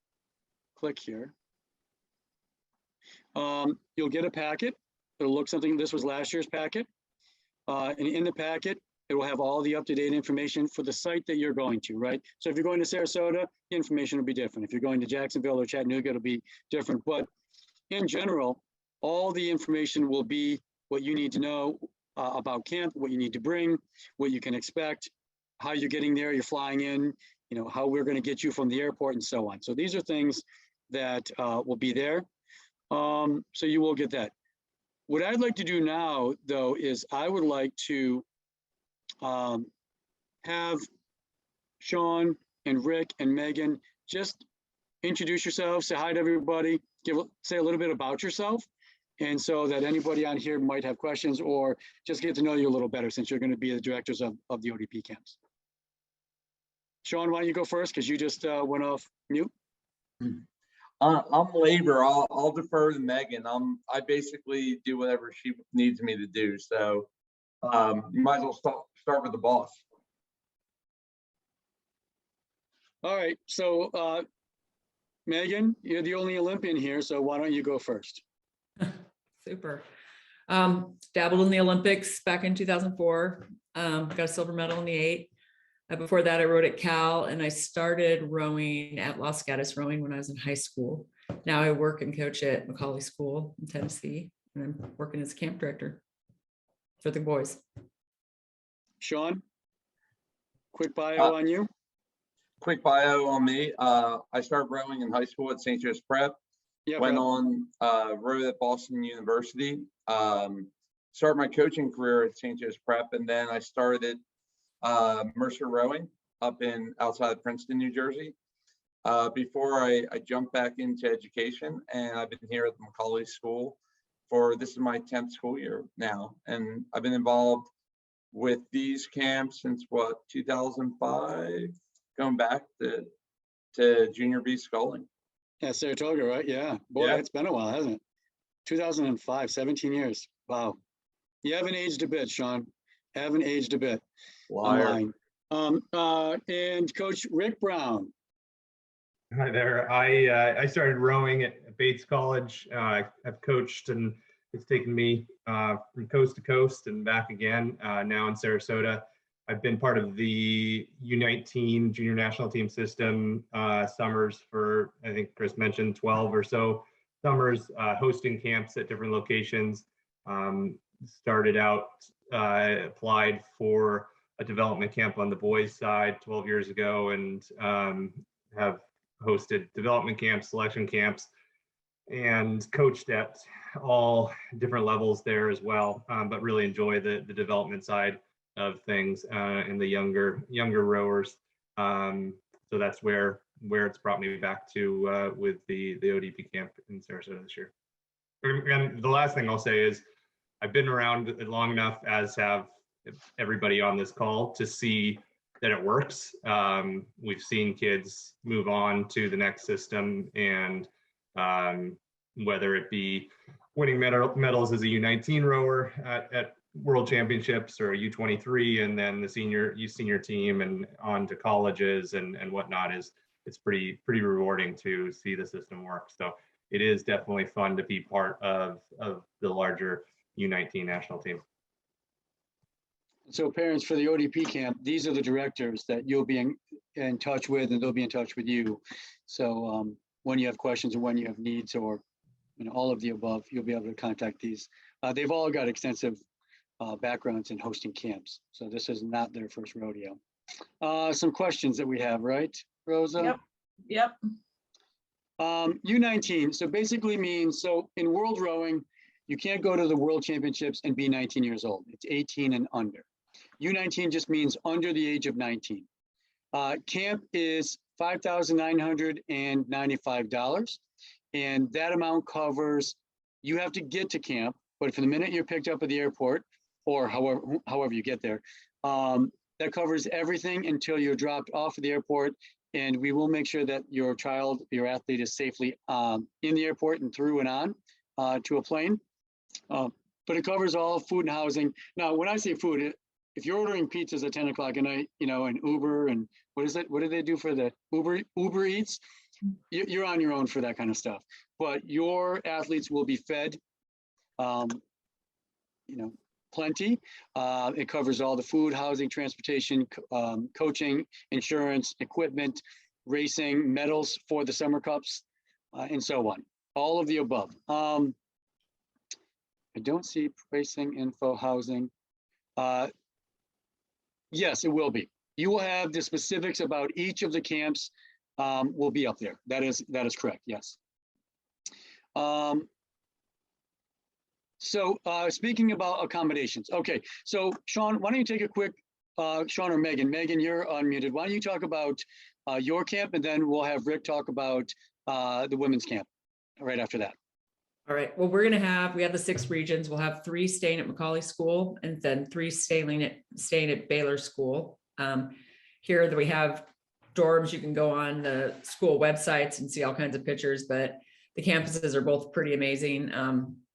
click here. You'll get a packet. It'll look something, this was last year's packet. And in the packet, it will have all the up-to-date information for the site that you're going to, right? So if you're going to Sarasota, the information will be different. If you're going to Jacksonville or Chattanooga, it'll be different. But in general, all the information will be what you need to know about camp, what you need to bring, what you can expect, how you're getting there, you're flying in, how we're going to get you from the airport and so on. So these are things that will be there. So you will get that. What I'd like to do now, though, is I would like to have Sean and Rick and Megan just introduce yourselves, say hi to everybody, say a little bit about yourself, and so that anybody on here might have questions or just get to know you a little better since you're going to be the directors of the ODP camps. Sean, why don't you go first because you just went off mute? I'm labor. I'll defer to Megan. I basically do whatever she needs me to do. So you might as well start with the boss. All right. So Megan, you're the only Olympian here, so why don't you go first? Super. Dabbled in the Olympics back in 2004. Got a silver medal in the 8. Before that, I rowed at Cal, and I started rowing at Los Gatos Rowing when I was in high school. Now I work and coach at Macaulay School in Tennessee, and I'm working as camp director for the boys. Sean, quick bio on you. Quick bio on me. I started rowing in high school at St. Joe's Prep. Yeah, Went Brad. on, rowed at Boston University. Started my coaching career at St. Joe's Prep, and then I started Mercer Rowing up in outside of Princeton, New Jersey. Before I jumped back into education, and I've been here at the Macaulay School for, this is my 10th school year now, and I've been involved with these camps since what, 2005, going back to junior B sculling. Yeah, Saratoga, right? Yeah. Boy, Yeah. it's been a while, hasn't it? 2005, 17 years. Wow. You haven't aged a bit, Sean. Haven't aged a bit. I'm Liar. lying. And Coach Rick Brown. Hi there. I started rowing at Bates College. I've coached, and it's taken me from coast to coast and back again. Now in Sarasota, I've been part of the U19 junior national team system summers for, I think Chris mentioned, 12 or so summers, hosting camps at different locations. Started out, applied for a development camp on the boys side 12 years ago, and have hosted development camps, selection camps, and coached at all different levels there as well. But really enjoy the development side of things and the younger rowers. So that's where it's brought me back to with the ODP camp in Sarasota this year. And the last thing I'll say is I've been around long enough, as have everybody on this call, to see that it works. We've seen kids move on to the next system, and whether it be winning medals as a U19 rower at World Championships, or a U23, and then the senior team and on to colleges and whatnot, it's pretty rewarding to see the system work. So it is definitely fun to be part of the larger U19 national team. So parents, for the ODP camp, these are the directors that you'll be in touch with, and they'll be in touch with you. So when you have questions or when you have needs, or all of the above, you'll be able to contact these. They've all got extensive backgrounds in hosting camps, so this is not their first rodeo. Some questions that we have, right, Rosa? Yep. U19, so basically means, so in world rowing, you can't go to the world championships and be 19 years old. It's 18 and under. U19 just means under the age of 19. Camp is $5,995, and that amount covers, you have to get to camp, but for the minute you're picked up at the airport, or however you get there, that covers everything until you're dropped off at the airport, and we will make sure that your athlete is safely in the airport and through and on to a plane. But it covers all food and housing. Now, when I say food, if you're ordering pizzas at 10 o'clock at night, and Uber, and what is it? What do they do for the Uber Eats? You're on your own for that kind of stuff. But your athletes will be fed, plenty. It covers all the food, housing, transportation, coaching, insurance, equipment, racing, medals for the summer cups, and so on. All of the above. I don't see racing, info, housing. Yes, it will be. You will have the specifics about each of the camps will be up there. That is correct, yes. So speaking about accommodations. Okay, so Sean, why don't you take a quick, Sean or Megan? Megan, you're unmuted. Why don't you talk about your camp, and then we'll have Rick talk about the women's camp right after that. All right. Well, we have the 6 regions. We'll have 3 staying at Macaulay School, and then 3 staying at Baylor School. Here that we have dorms. You can go on the school websites and see all kinds of pictures, but the campuses are both pretty amazing.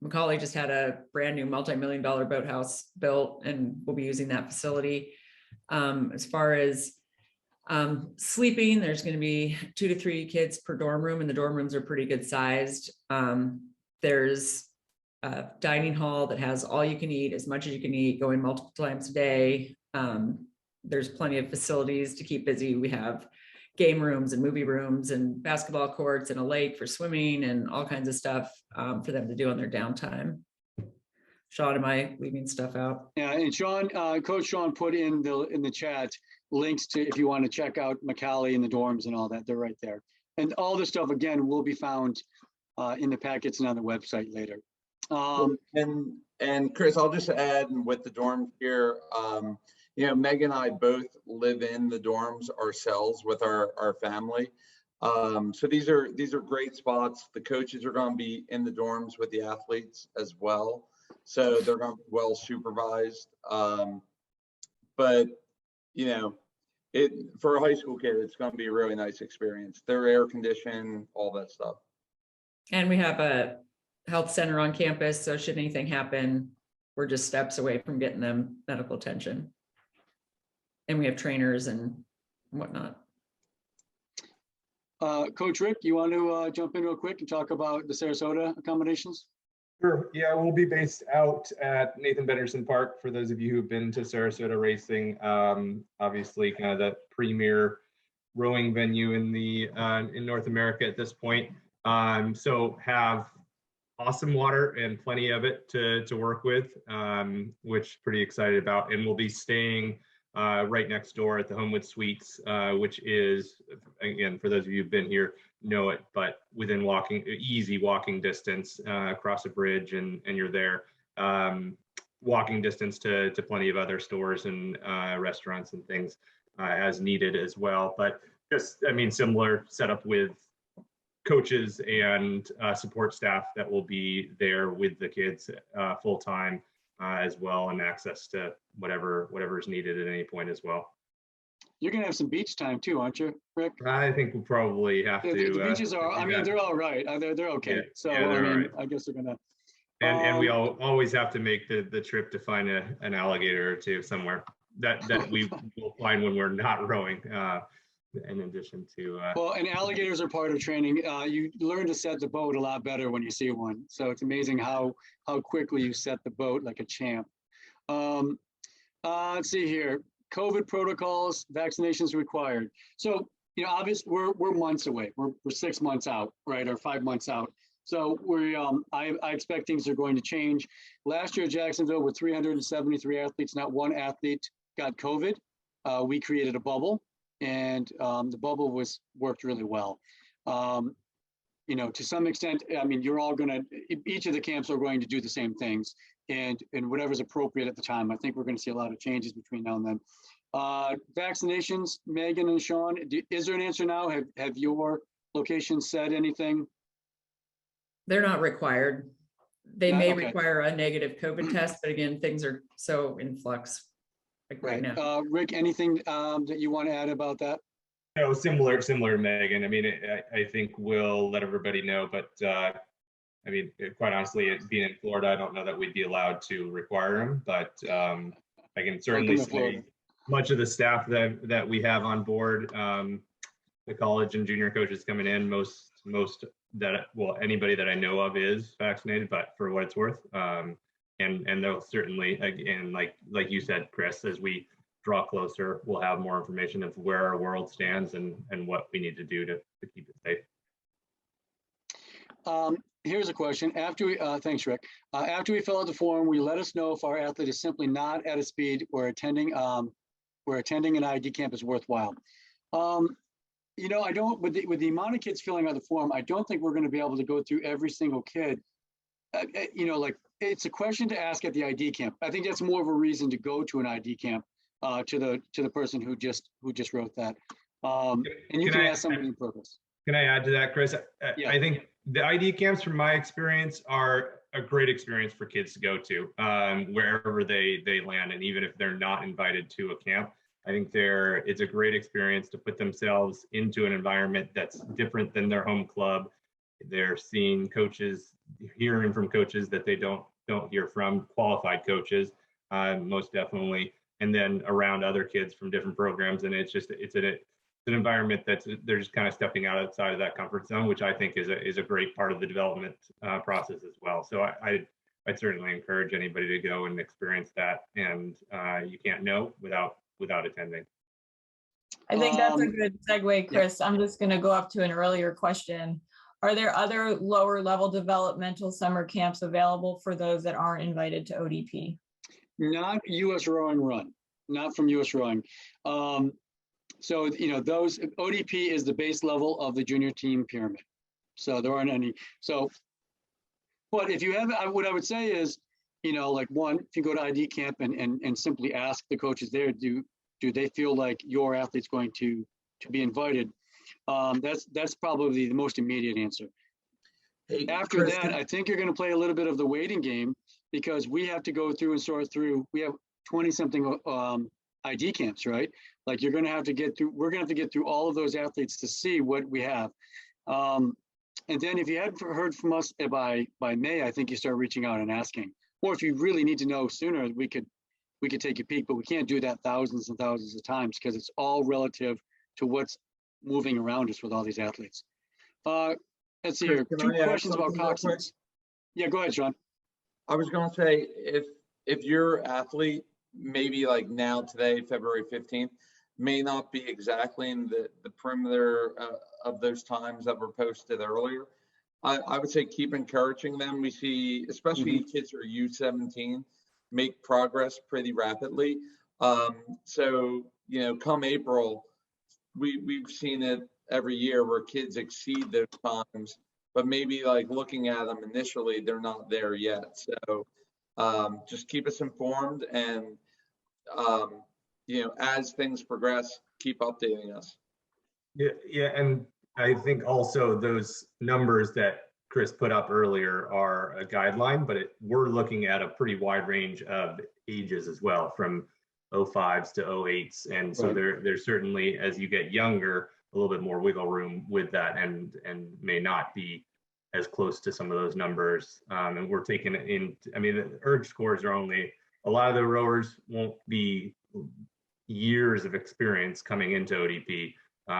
Macaulay just had a brand new multi-million-dollar boathouse built, and we'll be using that facility. As far as sleeping, there's going to be 2 to 3 kids per dorm room, and the dorm rooms are pretty good sized. There's dining hall that has all you can eat, as much as you can eat, going multiple times a day. There's plenty of facilities to keep busy. We have game rooms and movie rooms and basketball courts and a lake for swimming and all kinds of stuff for them to do on their downtime. Sean, am I leaving stuff out? Yeah, and Sean, Coach Sean put in the chat links to if you want to check out McCallie and the dorms and all that. They're right there. And all this stuff, again, will be found in the packets and on the website later. And Chris, I'll just add with the dorms here, you know, Meg and I both live in the dorms ourselves with our family. So these are great spots. The coaches are going to be in the dorms with the athletes as well. So they're going to be well supervised. But, you know, for a high school kid, it's going to be a really nice experience. They're air conditioned, all that stuff. And we have a health center on campus. So should anything happen, we're just steps away from getting them medical attention. And we have trainers and whatnot. Coach Rick, you want to jump in real quick and talk about the Sarasota accommodations? Sure. Yeah, we'll be based out at Nathan Benderson Park. For those of you who've been to Sarasota racing, obviously kind of the premier rowing venue in the in North America at this point. So have awesome water and plenty of it to work with, which pretty excited about. And we'll be staying right next door at the Homewood Suites, which is, again, for those of you who've been here, know it, but within easy walking distance across a bridge, and you're there. Walking distance to plenty of other stores and restaurants and things as needed as well. But just, I mean, similar setup with coaches and support staff that will be there with the kids full time as well, and access to whatever is needed at any point as well. You're going to have some beach time too, aren't you, Rick? I think we'll probably have to. The beaches are, I mean, they're all right. They're okay. Yeah, So, yeah, I mean, right. I guess they're going to. And we always have to make the trip to find an alligator or two somewhere that we will find when we're not rowing. In addition to. Well, and alligators are part of training. You learn to set the boat a lot better when you see one. So it's amazing how quickly you set the boat like a champ. Let's see here. COVID protocols, vaccinations required. So, you know, obviously we're months away. We're 6 months out, right? Or 5 months out. So I expect things are going to change. Last year, Jacksonville, with 373 athletes, not one athlete got COVID. We created a bubble, and the bubble worked really well. You know, to some extent, I mean, you're all going to, each of the camps are going to do the same things, and whatever's appropriate at the time. I think we're going to see a lot of changes between now and then. Vaccinations, Megan and Sean, is there an answer now? Have your locations said anything? They're not required. They may Okay. require a negative COVID test, but again, things are so in flux like right now. Rick, anything that you want to add about that? No, similar to Megan. I mean, I think we'll let everybody know, but I mean, quite honestly, being in Florida, I don't know that we'd be allowed to require them, but I can certainly say much of the staff that we have on board, the college and junior coaches coming in, most that, well, anybody that I know of is vaccinated, but for what it's worth, and they'll certainly, again, like you said, Chris, as we draw closer, we'll have more information of where our world stands and what we need to do to keep it safe. Here's a question. After we, thanks, Rick. After we fill out the form, will you let us know if our athlete is simply not at a speed where attending an ID camp is worthwhile? You know, I don't, with the amount of kids filling out the form, I don't think we're going to be able to go through every single kid. You know, like, it's a question to ask at the ID camp. I think that's more of a reason to go to an ID camp to the person who just wrote that. And you can ask somebody in purpose. Can I add to that, Chris? Yeah. I think the ID camps, from my experience, are a great experience for kids to go to wherever they land, and even if they're not invited to a camp. I think it's a great experience to put themselves into an environment that's different than their home club. They're seeing coaches, hearing from coaches that they don't hear from, qualified coaches, most definitely, and then around other kids from different programs. And it's an environment they're just kind of stepping outside of that comfort zone, which I think is a great part of the development process as well. So I'd certainly encourage anybody to go and experience that. And you can't know without attending. I think that's a Um, good segue, Chris. I'm just going to go up to an earlier question. Are there other lower level developmental summer camps available for those that aren't invited to ODP? Not US Rowing Run, not from US Rowing. So, those ODP is the base level of the junior team pyramid. So there aren't any. So, but if you have, what I would say is, like one, if you go to ID camp and simply ask the coaches there, do they feel like your athlete's going to be invited? That's probably the most immediate answer. Hey, After Chris, that, I think you're going to play a little bit of the waiting game because we have to go through and sort through. We have 20 something ID camps, right? Like you're going to have to get through. We're going to have to get through all of those athletes to see what we have. And then if you hadn't heard from us by May, I think you start reaching out and asking. Or if you really need to know sooner, we could take a peek, but we can't do that thousands and thousands of times because it's all relative to what's moving around us with all these athletes. Let's see here. Chris, Two can I add questions about something real quick? Coxswains. Yeah, go ahead, Sean. I was going to say, if your athlete, maybe like now today, February 15th, may not be exactly in the perimeter of those times that were posted earlier, I would say keep encouraging them. We see, especially kids who are U17, make progress pretty rapidly. So, come April, we've seen it every year where kids exceed those times, but maybe like looking at them initially, they're not there yet. So just keep us informed, and as things progress, keep updating us. Yeah, and I think also those numbers that Chris put up earlier are a guideline, but we're looking at a pretty wide range of ages as well, from 05s to 08s. And so there's certainly, as you get younger, a little bit more wiggle room with that, and may not be as close to some of those numbers. And we're taking it in, the urge scores are only, a lot of the rowers won't be years of experience coming into ODP.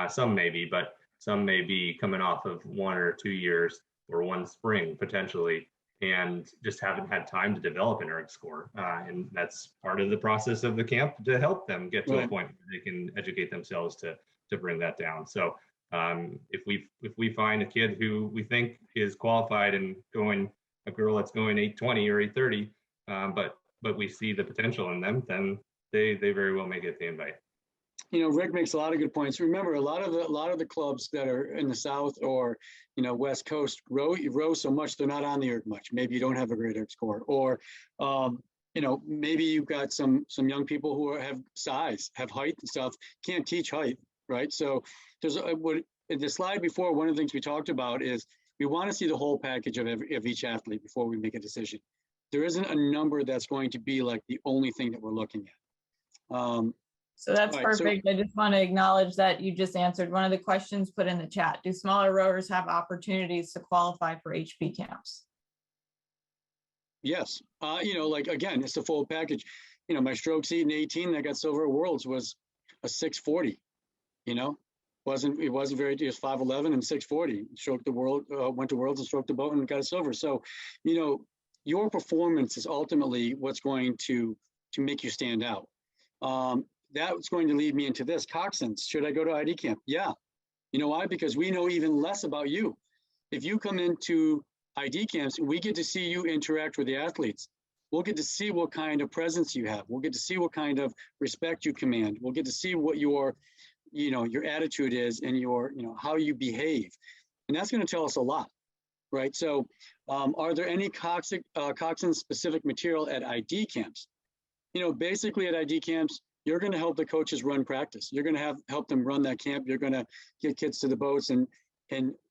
Some may be, but some may be coming off of 1 or 2 years or one spring potentially, and just haven't had time to develop an ERG score. And that's part of the process of the camp to help them get to a point where they can educate themselves to bring that down. So if we find a kid who we think is qualified and going, a girl that's going 820 or 830, but we see the potential in them, then they very well may get the invite. Rick makes a lot of good points. Remember, a lot of the clubs that are in the South or West Coast row so much they're not on the ERG much. Maybe you don't have a great ERG score, or maybe you've got some young people who have size, have height and stuff, can't teach height, right? So there's in the slide before, one of the things we talked about is we want to see the whole package of each athlete before we make a decision. There isn't a number that's going to be like the only thing that we're looking at. So that's perfect. I just want to acknowledge that you just answered one of the questions put in the chat. Do smaller rowers have opportunities to qualify for HP camps? Yes. Again, it's a full package. My stroke seat in 18 that got silver at Worlds was a 640. It wasn't very, it was 5'11" and 640. Stroked the world, went to Worlds and stroked the boat and got a silver. So, your performance is ultimately what's going to make you stand out. That's going to lead me into this. Coxswains, should I go to ID camp? Yeah. You know why? Because we know even less about you. If you come into ID camps, we get to see you interact with the athletes. We'll get to see what kind of presence you have. We'll get to see what kind of respect you command. We'll get to see what your attitude is and your, how you behave. And that's going to tell us a lot, right? So are there any Coxswain specific material at ID camps? Basically at ID camps, you're going to help the coaches run practice. You're going to help them run that camp. You're going to get kids to the boats, and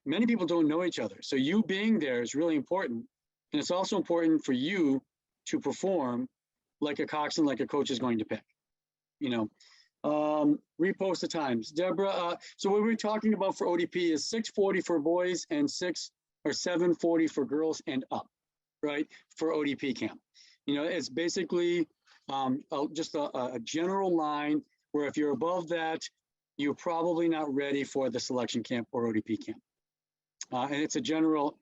many people don't know each other. So you being there is really important. And it's also important for you to perform like a Coxswain, like a coach is going to pick, repost the times. Deborah, so what we're talking about for ODP is 640 for boys and 740 for girls and up, right? For ODP camp. It's basically just a general line where if you're above that, you're probably not ready for the selection camp or ODP camp. And it's a general,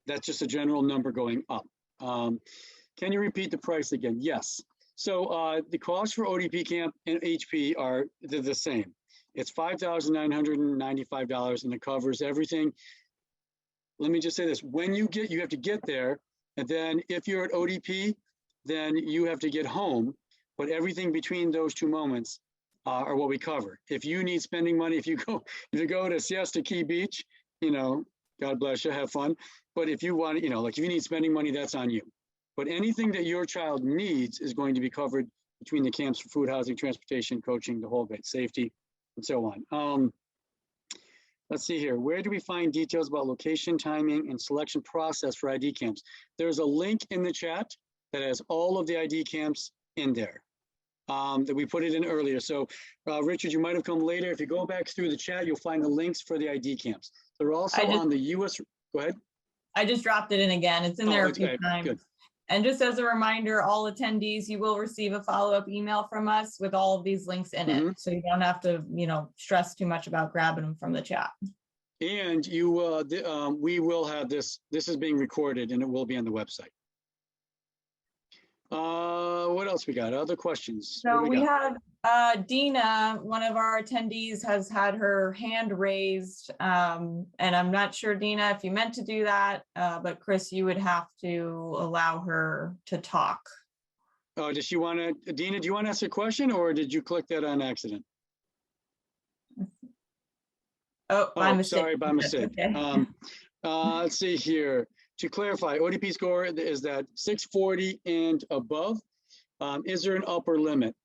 that's just a general number going up. Can you repeat the price again? Yes. So the cost for ODP camp and HP they're the same. It's $5,995 and it covers everything. Let me just say this, you have to get there, and then if you're at ODP, then you have to get home, but everything between those two moments are what we cover. If you need spending money, if you go to Siesta Key Beach, God bless you, have fun. But if you want, like if you need spending money, that's on you. But anything that your child needs is going to be covered between the camps for food, housing, transportation, coaching, the whole bit, safety, and so on. Let's see here. Where do we find details about location, timing, and selection process for ID camps? There's a link in the chat that has all of the ID camps in there that we put it in earlier. So Richard, you might have come later. If you go back through the chat, you'll find the links for the ID camps. They're also on the US, go ahead. I just dropped it in again. It's in there a few okay, times. good. And just as a reminder, all attendees, you will receive a follow-up email from us with all of these links in it. So you don't have to, stress too much about grabbing them from the chat. And we will have this is being recorded and it will be on the website. What else we got? Other questions? So we have Dina, one of our attendees, has had her hand raised. And I'm not sure, Dina, if you meant to do that, but Chris, you would have to allow her to talk. Oh, does she want to, Dina, do you want to ask a question or did you click that on accident? Oh, by mistake. Sorry, by mistake. Okay. Let's see here. To clarify, ODP score is that 640 and above. Is there an upper limit?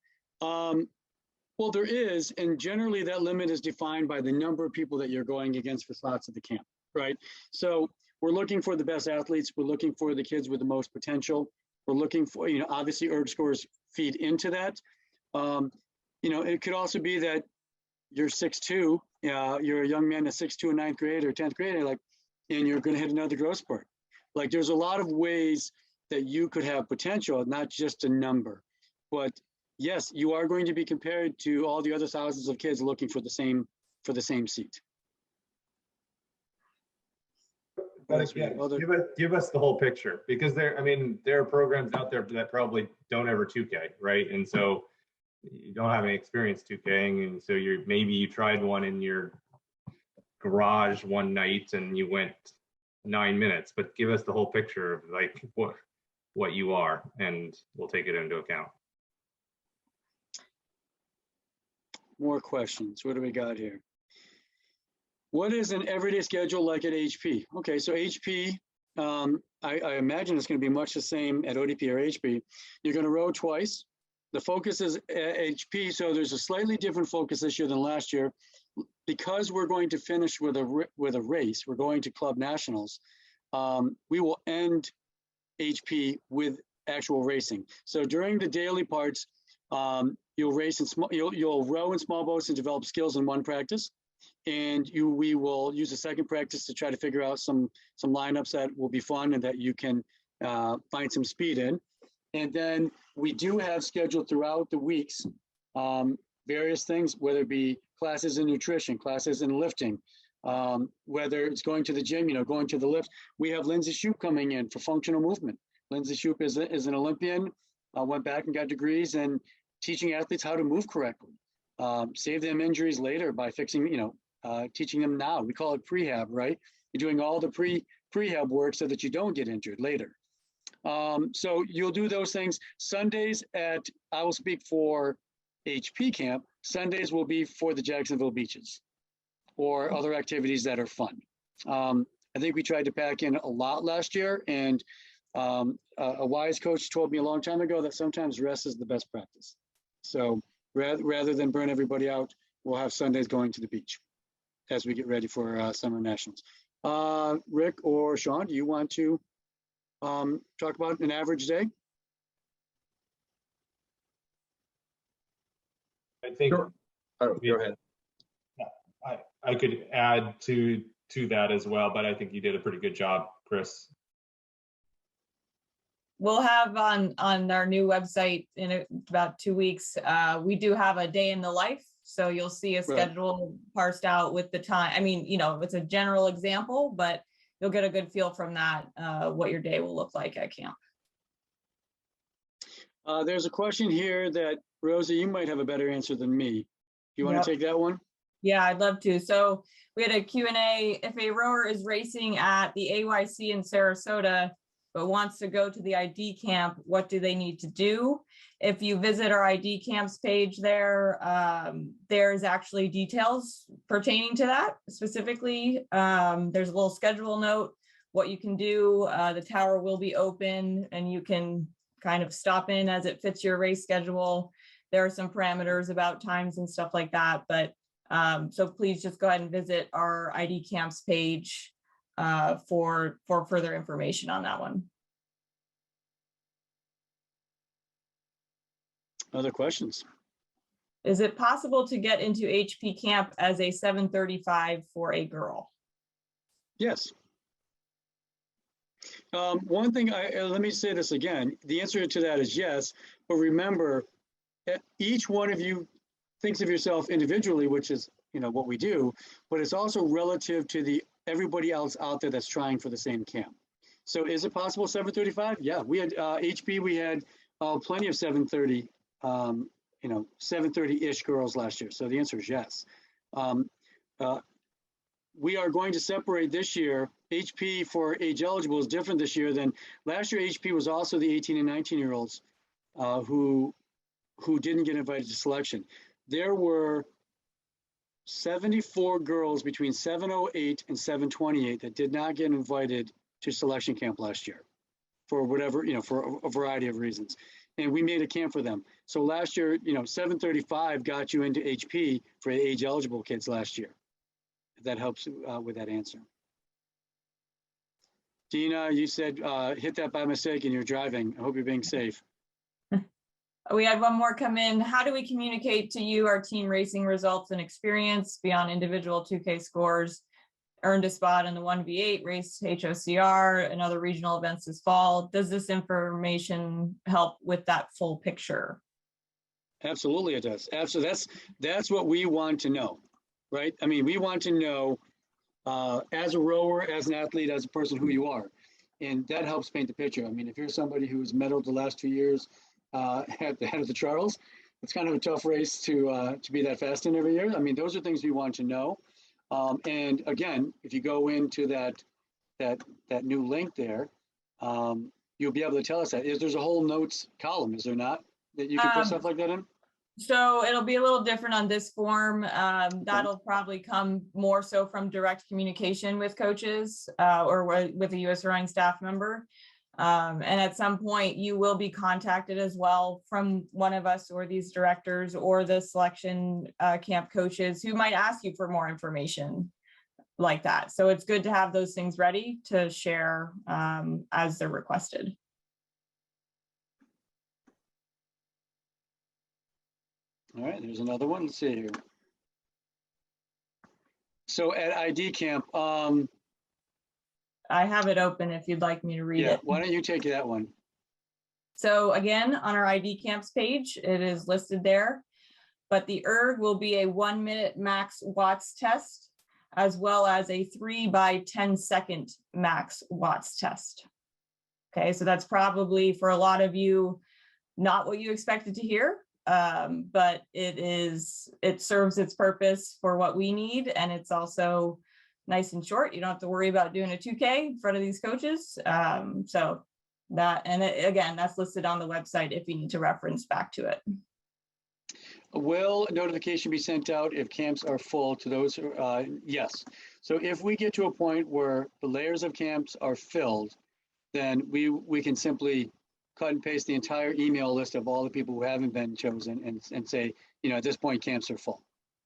Well, there is, and generally that limit is defined by the number of people that you're going against for slots at the camp, right? So we're looking for the best athletes. We're looking for the kids with the most potential. We're looking for, obviously ERG scores feed into that. It could also be that you're 6'2", you're a young man that's 6'2" in 9th grade or 10th grade, and you're going to hit another growth spurt. Like there's a lot of ways that you could have potential, not just a number. But yes, you are going to be compared to all the other thousands of kids looking for the same seat. But give us the whole picture, because there are programs out there that probably don't ever 2K, right? And so you don't have any experience 2King, and so maybe you tried one in your garage one night and you went 9 minutes, but give us the whole picture of like what you are, and we'll take it into account. More questions. What do we got here? What is an everyday schedule like at HP? Okay, so HP, I imagine it's going to be much the same at ODP or HP. You're going to row twice. The focus is HP, so there's a slightly different focus this year than last year. Because we're going to finish with a race, we're going to club nationals. We will end HP with actual racing. So during the daily parts, you'll race in you'll row in small boats and develop skills in one practice, and we will use a second practice to try to figure out some lineups that will be fun and that you can find some speed in. And then we do have scheduled throughout the weeks various things, whether it be classes in nutrition, classes in lifting, whether it's going to the gym, going to the lift. We have Lindsay Shoup coming in for functional movement. Lindsay Shoup is an Olympian, went back and got degrees in teaching athletes how to move correctly, save them injuries later by fixing, teaching them now. We call it prehab, right? You're doing all the prehab work so that you don't get injured later. So you'll do those things. Sundays I will speak for HP camp. Sundays will be for the Jacksonville beaches or other activities that are fun. I think we tried to pack in a lot last year, and a wise coach told me a long time ago that sometimes rest is the best practice. So rather than burn everybody out, we'll have Sundays going to the beach as we get ready for summer nationals. Rick or Sean, do you want to talk about an average day? I think. Sure. Oh, go ahead. I could add to that as well, but I think you did a pretty good job, Chris. We'll have on our new website in about 2 weeks, we do have a day in the life. So you'll see a schedule parsed out with the time. I mean, it's a general example, but you'll get a good feel from that, what your day will look like at camp. There's a question here that, Rosa, you might have a better answer than me. You want Yep. to take that one? Yeah, I'd love to. So we had a Q&A. If a rower is racing at the AYC in Sarasota, but wants to go to the ID camp, what do they need to do? If you visit our ID camps page there, there's actually details pertaining to that specifically. There's a little schedule note, what you can do. The tower will be open and you can kind of stop in as it fits your race schedule. There are some parameters about times and stuff like that, but so please just go ahead and visit our ID camps page for further information on that one. Other questions? Is it possible to get into HP camp as a 735 for a girl? Yes. One thing, let me say this again. The answer to that is yes, but remember, each one of you thinks of yourself individually, which is, you know, what we do, but it's also relative to everybody else out there that's trying for the same camp. So is it possible 735? Yeah, we had HP, we had plenty of 730, 730-ish girls last year. So the answer is yes. We are going to separate this year. HP for age eligible is different this year than last year. HP was also the 18 and 19-year-olds who didn't get invited to selection. There were 74 girls between 708 and 728 that did not get invited to selection camp last year for whatever, for a variety of reasons. And we made a camp for them. So last year, 735 got you into HP for age eligible kids last year. If that helps with that answer. Dina, you said hit that by mistake and you're driving. I hope you're being safe. We had one more come in. How do we communicate to you our team racing results and experience beyond individual 2K scores? Earned a spot in the 1v8 race HOCR and other regional events this fall. Does this information help with that full picture? Absolutely it does. Absolutely. That's what we want to know, right? I mean, we want to know as a rower, as an athlete, as a person who you are. And that helps paint the picture. I mean, if you're somebody who's medaled the last 2 years at the head of the Charles, it's kind of a tough race to be that fast in every year. I mean, those are things we want to know. And again, if you go into that new link there, you'll be able to tell us that. There's a whole notes column, is there not, that you can put stuff like that in? So it'll be a little different on this form. That'll probably come more so from direct communication with coaches or with a US rowing staff member. And at some point you will be contacted as well from one of us or these directors or the selection camp coaches who might ask you for more information like that. So it's good to have those things ready to share as they're requested. All right, there's another one. Let's see here. So at ID camp, I have it open if you'd like me to read it. Why don't you take that one? So again, on our ID camps page, it is listed there, but the ERG will be a 1 minute max watts test, as well as a 3 by 10 second max watts test. Okay, so that's probably for a lot of you, not what you expected to hear, but it serves its purpose for what we need. And it's also nice and short. You don't have to worry about doing a 2K in front of these coaches. So that, and again, that's listed on the website if you need to reference back to it. Will notification be sent out if camps are full to those who, yes. So if we get to a point where the layers of camps are filled, then we can simply cut and paste the entire email list of all the people who haven't been chosen and say, at this point camps are full.